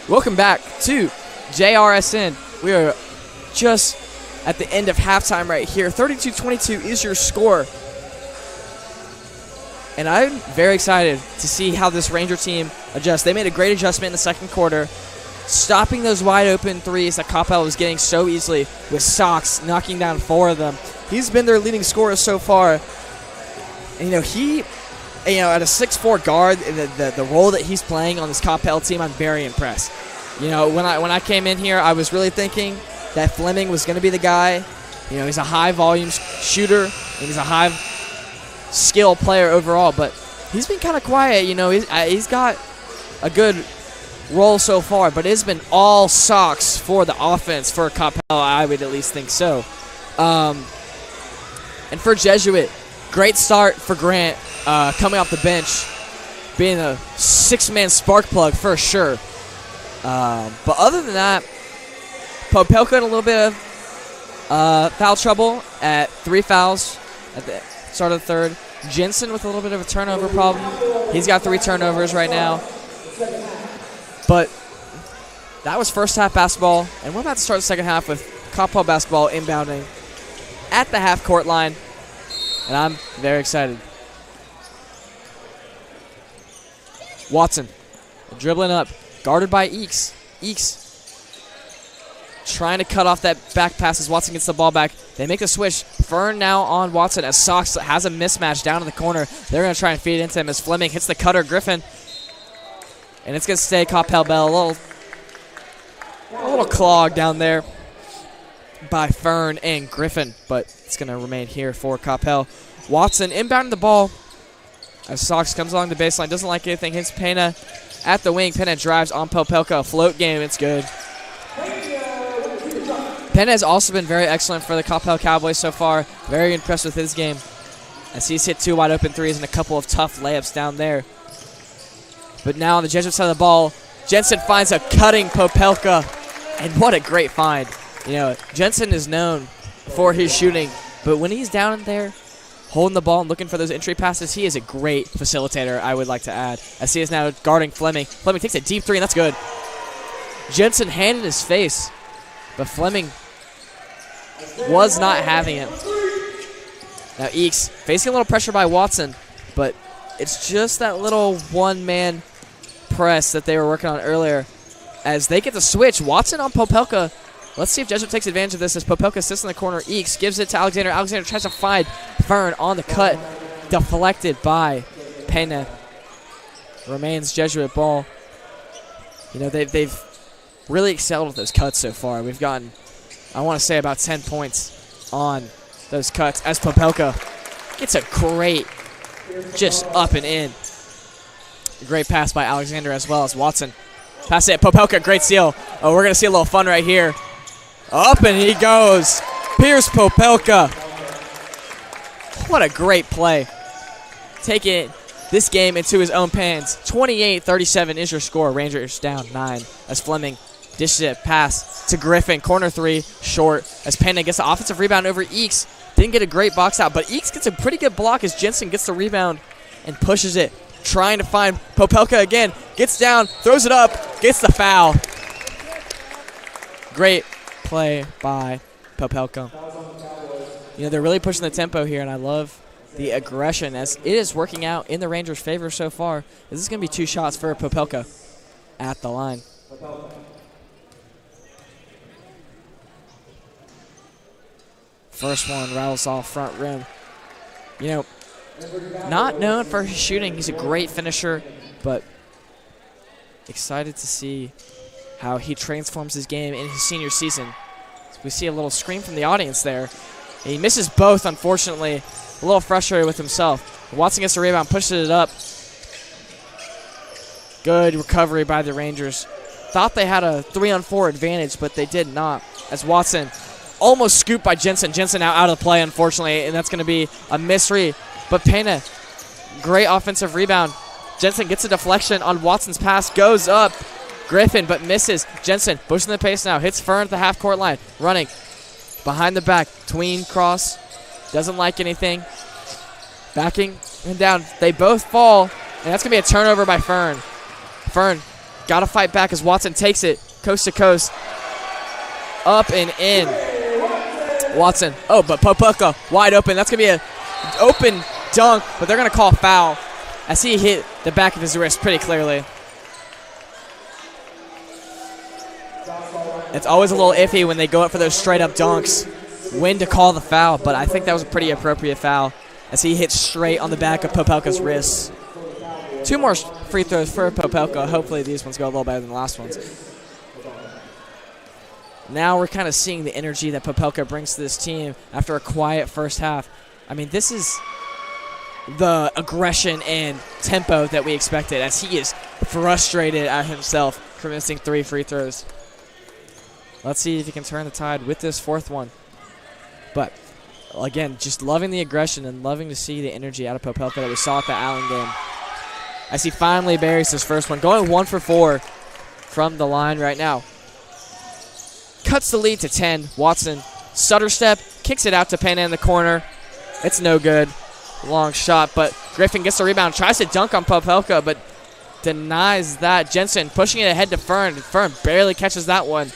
Welcome back to JRSN. We are just at the end of halftime right here. 32-22 is your score. And I'm very excited to see how this Ranger team adjusts. They made a great adjustment in the second quarter, stopping those wide open threes that Coppell was getting so easily, with Sox knocking down 4 of them. He's been their leading scorer so far. And, at a 6'4" guard, the role that he's playing on this Coppell team, I'm very impressed. When I came in here, I was really thinking that Fleming was going to be the guy. He's a high-volume shooter, and he's a high-skill player overall, but he's been kind of quiet. He's got a good role so far, but it's been all Sox for the offense for Coppell. I would at least think so. And for Jesuit, great start for Grant coming off the bench, being a 6-man spark plug for sure. But other than that, Popelka in a little bit of foul trouble at 3 fouls at the start of the third. Jensen with a little bit of a turnover problem. He's got 3 turnovers right now. But that was first half basketball, and we're about to start the second half with Coppell basketball inbounding at the half-court line, and I'm very excited. Watson dribbling up, guarded by Eeks. Eeks trying to cut off that back pass as Watson gets the ball back. They make the switch. Fern now on Watson as Sox has a mismatch down in the corner. They're going to try and feed it into him as Fleming hits the cutter. Griffin. And it's going to stay Coppell Bell. A little clog down there by Fern and Griffin, but it's going to remain here for Coppell. Watson inbounding the ball as Sox comes along the baseline. Doesn't like anything. Hits Pena at the wing. Pena drives on Popelka. Float game. It's good. Pena has also been very excellent for the Coppell Cowboys so far. Very impressed with his game as he's hit 2 wide open threes and a couple of tough layups down there. But now on the Jesuit side of the ball, Jensen finds a cutting Popelka, and what a great find. Jensen is known for his shooting, but when he's down in there holding the ball and looking for those entry passes, he is a great facilitator, I would like to add, as he is now guarding Fleming. Fleming takes a deep 3, and that's good. Jensen hand in his face, but Fleming was not having it. Now Eeks facing a little pressure by Watson, but it's just that little one-man press that they were working on earlier. As they get the switch, Watson on Popelka. Let's see if Jesuit takes advantage of this as Popelka sits in the corner. Eeks gives it to Alexander. Alexander tries to find Fern on the cut. Deflected by Pena. Remains Jesuit ball. They've really excelled with those cuts so far. We've gotten, I want to say, about 10 points on those cuts as Popelka gets a great just up and in. Great pass by Alexander as well as Watson. Pass it, Popelka, great steal. Oh, we're going to see a little fun right here. Up and he goes. Pierce Popelka. What a great play. Taking this game into his own hands. 28-37 is your score. Rangers down 9 as Fleming dishes it, pass to Griffin. Corner 3, short as Pena gets the offensive rebound over Eeks. Didn't get a great box out, but Eeks gets a pretty good block as Jensen gets the rebound and pushes it. Trying to find Popelka again. Gets down, throws it up, gets the foul. Great play by Popelka. They're really pushing the tempo here, and I love the aggression as it is working out in the Rangers' favor so far. This is going to be 2 shots for Popelka at the line. First one rattles off front rim. Not known for his shooting. He's a great finisher, but excited to see how he transforms his game in his senior season. We see a little scream from the audience there. He misses both, unfortunately. A little frustrated with himself. Watson gets the rebound, pushes it up. Good recovery by the Rangers. Thought they had a 3-on-4 advantage, but they did not. As Watson almost scooped by Jensen. Jensen now out of the play, unfortunately, and that's going to be a misread. But Pena, great offensive rebound. Jensen gets a deflection on Watson's pass, goes up. Griffin, but misses. Jensen pushing the pace now, hits Fern at the half-court line. Running behind the back, tween cross. Doesn't like anything. Backing him down. They both fall, and that's going to be a turnover by Fern. Fern Got to fight back as Watson takes it coast to coast. Up and in. Watson. Oh, but Popelka wide open. That's going to be an open dunk, but they're going to call foul as he hit the back of his wrist pretty clearly. It's always a little iffy when they go up for those straight-up dunks when to call the foul, but I think that was a pretty appropriate foul as he hit straight on the back of Popelka's wrist. 2 more free throws for Popelka. Hopefully these ones go a little better than the last ones. Now we're kind of seeing the energy that Popelka brings to this team after a quiet first half. I mean, this is the aggression and tempo that we expected as he is frustrated at himself for missing 3 free throws. Let's see if he can turn the tide with this 4th one. But, again, just loving the aggression and loving to see the energy out of Popelka that we saw at the Allen game. As he finally buries his first one, going 1 for 4 from the line right now. Cuts the lead to 10. Watson, stutter step, kicks it out to Pena in the corner. It's no good. Long shot, but Griffin gets the rebound, tries to dunk on Popelka, but denies that. Jensen pushing it ahead to Fern. Fern barely catches that one.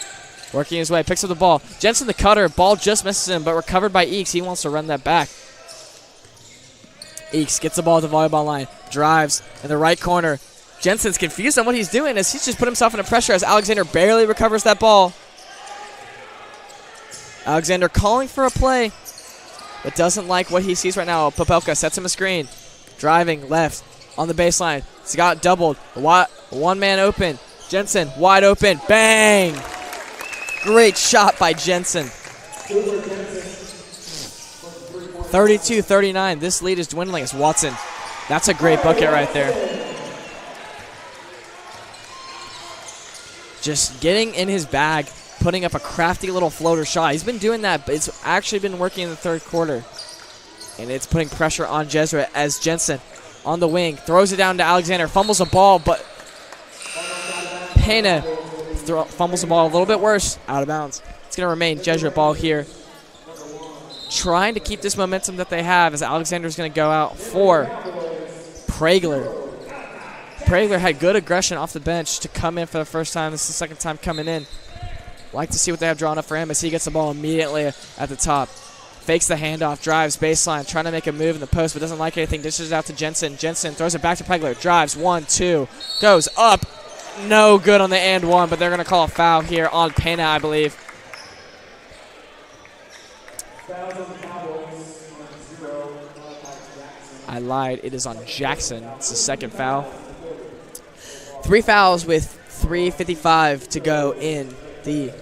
Working his way, picks up the ball. Jensen the cutter, ball just misses him, but recovered by Eakes. He wants to run that back. Eakes gets the ball at the volleyball line, drives in the right corner. Jensen's confused on what he's doing as he's just put himself into pressure as Alexander barely recovers that ball. Alexander calling for a play, but doesn't like what he sees right now. Popelka sets him a screen. Driving left on the baseline. He's got doubled. One man open. Jensen wide open. Bang! Great shot by Jensen. 32-39. This lead is dwindling as Watson. That's a great bucket right there. Just getting in his bag, putting up a crafty little floater shot. He's been doing that, but it's actually been working in the 3rd quarter. And it's putting pressure on Jesuit as Jensen on the wing throws it down to Alexander, fumbles a ball, but Pena fumbles the ball a little bit worse, out of bounds. It's going to remain Jesuit ball here. Trying to keep this momentum that they have as Alexander's going to go out for Pregler. Pregler had good aggression off the bench to come in for the first time. This is the 2nd time coming in. Like to see what they have drawn up for him as he gets the ball immediately at the top. Fakes the handoff, drives baseline, trying to make a move in the post, but doesn't like anything. Dishes it out to Jensen. Jensen throws it back to Pregler. Drives, 1, 2, goes up. No good on the and 1, but they're going to call a foul here on Pena, I believe. I lied. It is on Jackson. It's the 2nd foul. 3 fouls with 3:55 to go in the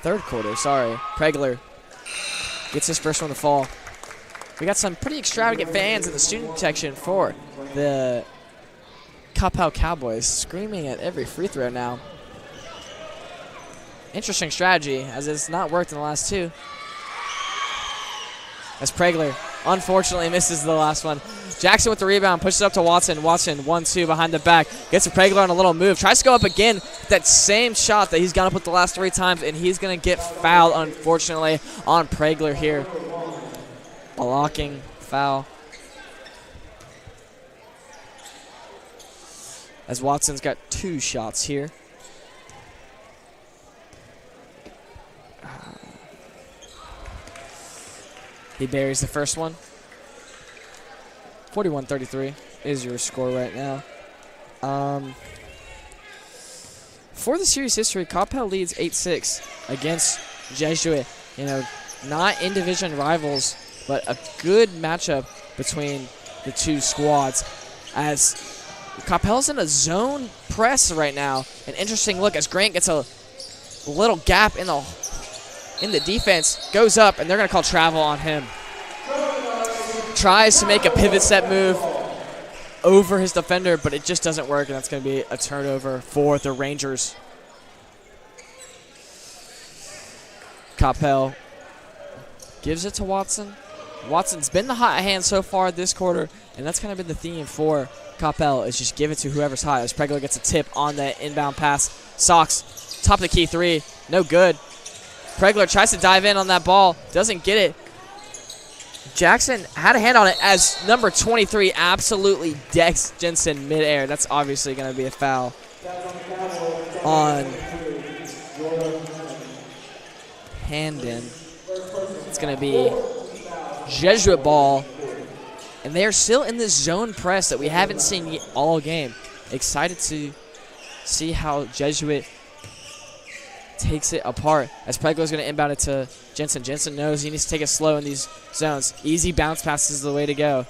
3rd quarter. Sorry. Pregler gets his first one to fall. We got some pretty extravagant fans in the student section for the Coppell Cowboys screaming at every free throw now. Interesting strategy, as it's not worked in the last 2. As Pregler unfortunately misses the last one. Jackson with the rebound, pushes it up to Watson. Watson, 1-2 behind the back. Gets to Pregler on a little move. Tries to go up again with that same shot that he's gone up with the last 3 times, and he's going to get fouled, unfortunately, on Pregler here. Blocking foul. As Watson's got 2 shots here. He buries the first one. 41-33 is your score right now. For the series history, Coppell leads 8-6 against Jesuit. You know, not in-division rivals, but a good matchup between the 2 squads. As Coppell's in a zone press right now. An interesting look as Grant gets a little gap in the defense, goes up, and they're going to call travel on him. Tries to make a pivot step move over his defender, but it just doesn't work, and that's going to be a turnover for the Rangers. Coppell gives it to Watson. Watson's been the hot hand so far this quarter, and that's kind of been the theme for Coppell, is just give it to whoever's hot. As Pregler gets a tip on that inbound pass. Sox, top of the key 3, no good. Pregler tries to dive in on that ball, doesn't get it. Jackson had a hand on it as number 23 absolutely decks Jensen midair. That's obviously going to be a foul on Hamden. It's going to be Jesuit ball. And they are still in this zone press that we haven't seen all game. Excited to see how Jesuit takes it apart as Pregler is going to inbound it to Jensen. Jensen knows he needs to take it slow in these zones. Easy bounce pass is the way to go.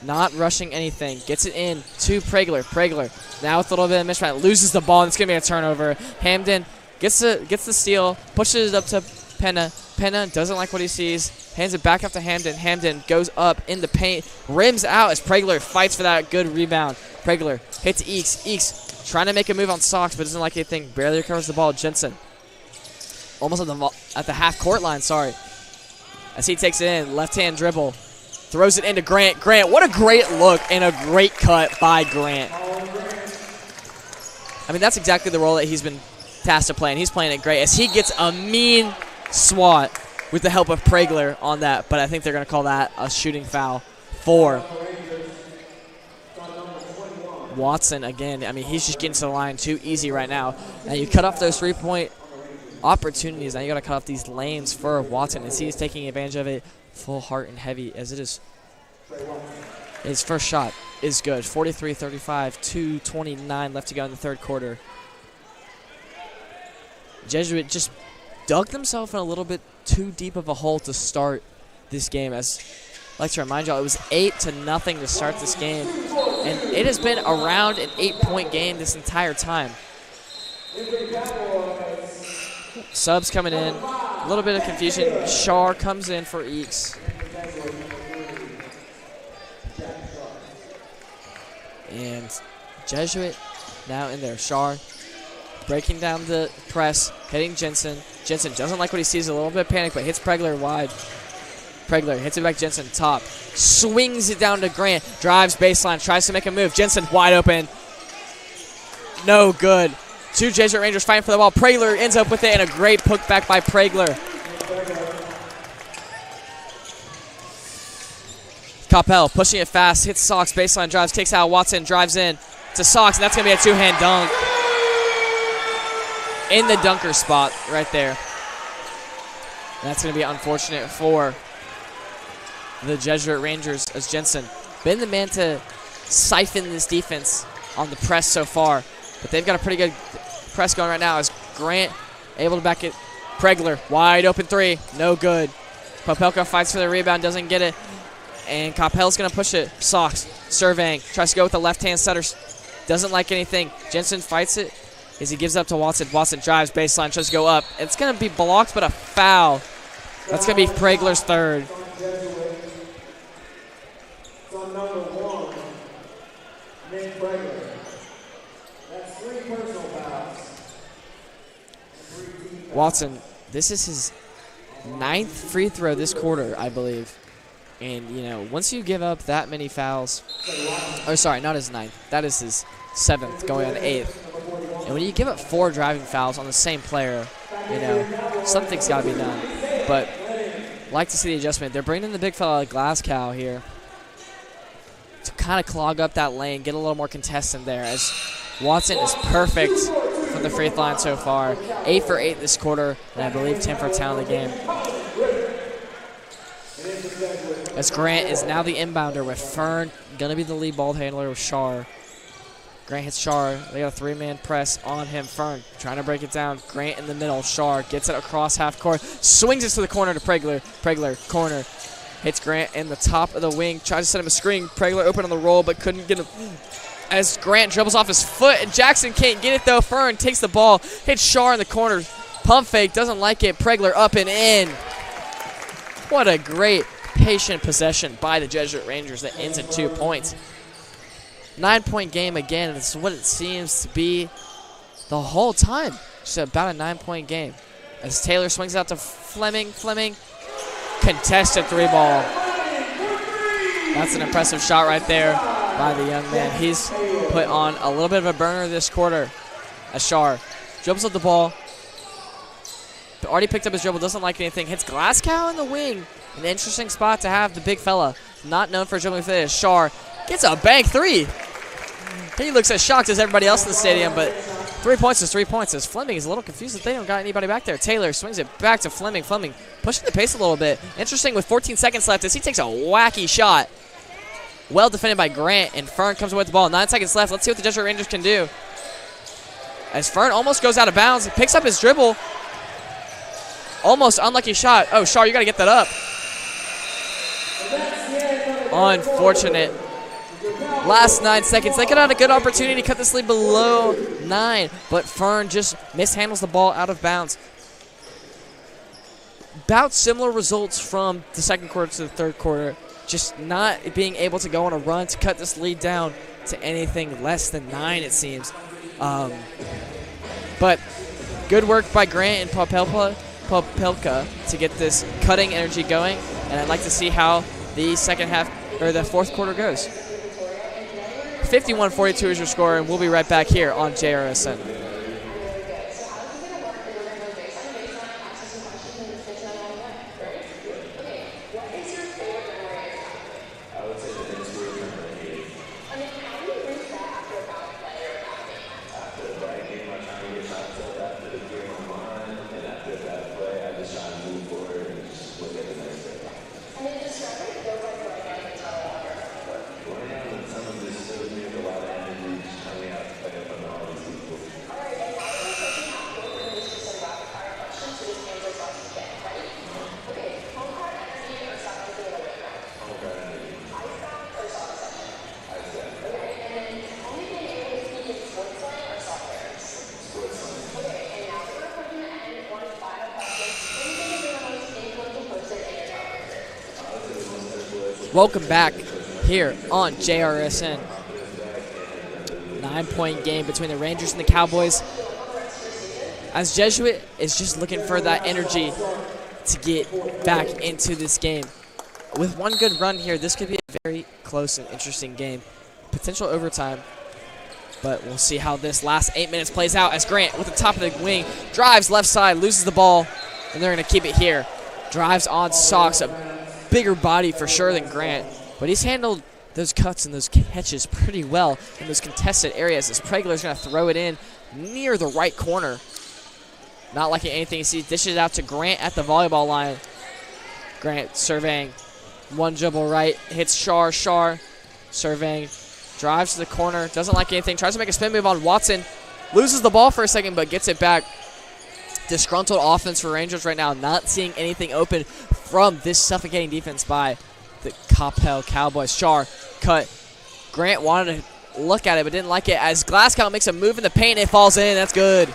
Not rushing anything. Gets it in to Pregler. Pregler now with a little bit of mismatch. Loses the ball and it's going to be a turnover. Hamden gets the steal. Pushes it up to Penna. Penna doesn't like what he sees. Hands it back up to Hamden. Hamden goes up in the paint. Rims out as Pregler fights for that good rebound. Pregler hits Eeks. Eeks trying to make a move on Sox but doesn't like anything. Barely recovers the ball. Jensen almost at the half-court line, sorry. As he takes it in, left-hand dribble. Throws it into Grant. Grant, what a great look and a great cut by Grant. I mean, that's exactly the role that he's been tasked to play, and he's playing it great as he gets a mean swat with the help of Pregler on that, but I think they're going to call that a shooting foul for Watson again. I mean, he's just getting to the line too easy right now. Now you cut off those three-point opportunities. Now you got to cut off these lanes for Watson, and he's taking advantage of it full heart and heavy as it is. His first shot is good. 43-35, 2:29 left to go in the third quarter. Jesuit just dug themselves in a little bit too deep of a hole to start this game. As I'd like to remind y'all, it was 8-0 to start this game, and it has been around an 8-point game this entire time. Subs coming in, a little bit of confusion. Shar comes in for Eeks. And Jesuit now in there. Shar breaking down the press, hitting Jensen. Jensen doesn't like what he sees, a little bit of panic, but hits Pregler wide. Pregler hits it back Jensen, top. Swings it down to Grant, drives baseline, tries to make a move. Jensen wide open. No good. Two Jesuit Rangers fighting for the ball. Pregler ends up with it, and a great putback by Pregler. Coppell pushing it fast, hits Sox, baseline drives, takes out Watson, drives in to Sox, and that's going to be a two-hand dunk. In the dunker spot right there. That's going to be unfortunate for the Jesuit Rangers as Jensen been the man to siphon this defense on the press so far. But they've got a pretty good press going right now as Grant able to back it. Pregler, wide open three, no good. Popelka fights for the rebound, doesn't get it. And Coppell's going to push it. Sox surveying, tries to go with the left-hand setter. Doesn't like anything. Jensen fights it as he gives up to Watson. Watson drives baseline, tries to go up. It's going to be blocked, but a foul. That's going to be Pregler's third. Watson, this is his 9th free throw this quarter, I believe. And, you know, once you give up that many fouls, oh, sorry, not his 9th. That is his 7th, going on 8th. And when you give up 4 driving fouls on the same player, you know, something's got to be done. But like to see the adjustment. They're bringing in the big fella like Glasgow here to kind of clog up that lane, get a little more contestant there, as Watson is perfect from the free throw line so far. 8 for 8 this quarter, and I believe 10 for 10 in the game. As Grant is now the inbounder with Fern, going to be the lead ball handler with Shar. Grant hits Shar. They got a 3-man press on him. Fern trying to break it down. Grant in the middle. Shar gets it across half court. Swings it to the corner to Pregler. Pregler, corner. Hits Grant in the top of the wing. Tries to set him a screen. Pregler open on the roll, but couldn't get him. As Grant dribbles off his foot, and Jackson can't get it, though. Fern takes the ball. Hits Shar in the corner. Pump fake. Doesn't like it. Pregler up and in. What a great patient possession by the Jesuit Rangers that ends in 2 points. 9-point game again, and it's what it seems to be the whole time. Just about a 9-point game. As Taylor swings out to Fleming. Fleming, contested 3-ball. That's an impressive shot right there by the young man. He's put on a little bit of a burner this quarter. As Shar dribbles up the ball. Already picked up his dribble, doesn't like anything. Hits Glasgow in the wing. An interesting spot to have the big fella. Not known for dribbling finish. Shar gets a bank three. He looks as shocked as everybody else in the stadium, but 3 points is 3 points. As Fleming is a little confused that they don't got anybody back there. Taylor swings it back to Fleming. Fleming pushing the pace a little bit. Interesting with 14 seconds left as he takes a wacky shot. Well defended by Grant, and Fern comes away with the ball. 9 seconds left. Let's see what the Jesuit Rangers can do. As Fern almost goes out of bounds, he picks up his dribble. Almost unlucky shot. Oh, Shar, you got to get that up. Unfortunate. Last 9 seconds. They could have had a good opportunity to cut this lead below 9, but Fern just mishandles the ball out of bounds. About similar results from the second quarter to the third quarter. Just not being able to go on a run to cut this lead down to anything less than 9, it seems. But good work by Grant and Popelka to get this cutting energy going, and I'd like to see how the second half or the fourth quarter goes. 51-42 is your score, and we'll be right back here on JRSN. Welcome back here on JRSN. 9-point game between the Rangers and the Cowboys. As Jesuit is just looking for that energy to get back into this game. With one good run here, this could be a very close and interesting game. Potential overtime, but we'll see how this last 8 minutes plays out as Grant with the top of the wing drives left side, loses the ball, and they're going to keep it here. Drives on Sox, a bigger body for sure than Grant, but he's handled those cuts and those catches pretty well in those contested areas as Pregler's going to throw it in near the right corner. Not liking anything you see. Dishes it out to Grant at the volleyball line. Grant surveying. One dribble right. Hits Shar. Shar surveying. Drives to the corner. Doesn't like anything. Tries to make a spin move on Watson. Loses the ball for a second, but gets it back. Disgruntled offense for Rangers right now. Not seeing anything open from this suffocating defense by the Coppell Cowboys. Shar cut. Grant wanted to look at it, but didn't like it as Glasgow makes a move in the paint. It falls in. That's good.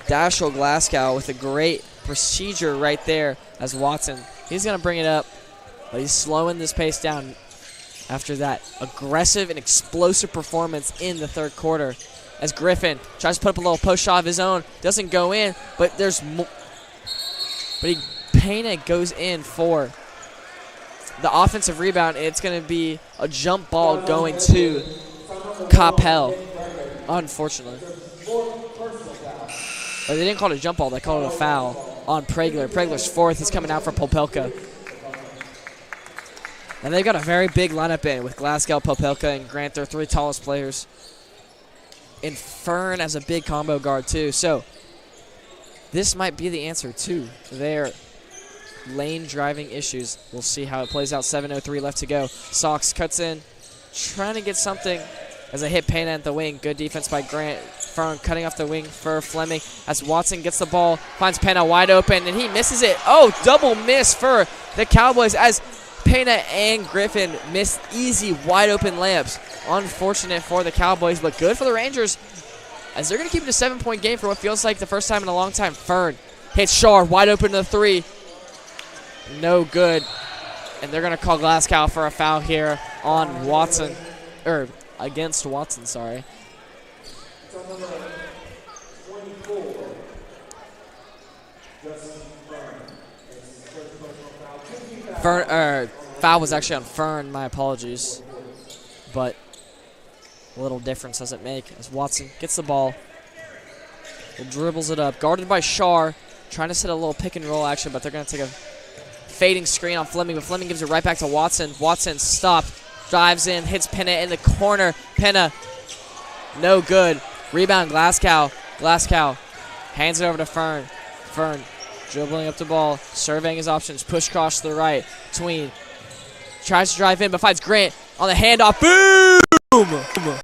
Dashel Glasgow with a great procedure right there as Watson. He's going to bring it up, but he's slowing this pace down after that aggressive and explosive performance in the third quarter. As Griffin tries to put up a little post shot of his own. Doesn't go in, but there's more. But Pena goes in for the offensive rebound, and it's going to be a jump ball going to Coppell, unfortunately. But they didn't call it a jump ball. They called it a foul on Pregler. Pregler's fourth. He's coming out for Popelka. And they've got a very big lineup in with Glasgow, Popelka, and Grant. They're three tallest players. And Fern as a big combo guard, too. So this might be the answer to their lane driving issues. We'll see how it plays out. 7:03 left to go. Sox cuts in, trying to get something as they hit Pena at the wing. Good defense by Grant. Fern cutting off the wing for Fleming as Watson gets the ball, finds Pena wide open, and he misses it. Oh, double miss for the Cowboys as Pena and Griffin missed easy wide open layups. Unfortunate for the Cowboys, but good for the Rangers as they're going to keep it a 7-point game for what feels like the first time in a long time. Fern hits Shar wide open to the three. No good. And they're going to call Glasgow for a foul here on Watson, or against Watson, sorry. Foul was actually on Fern, my apologies. But a little difference doesn't make as Watson gets the ball, dribbles it up, guarded by Shar, Trying to set a little pick and roll action, but they're going to take a fading screen on Fleming, but Fleming gives it right back to Watson. Watson stopped, dives in, hits Penna in the corner. Penna, no good. Rebound, Glasgow. Glasgow hands it over to Fern. Fern dribbling up the ball, surveying his options. Push cross to the right. Tween tries to drive in, but finds Grant on the handoff. Boom!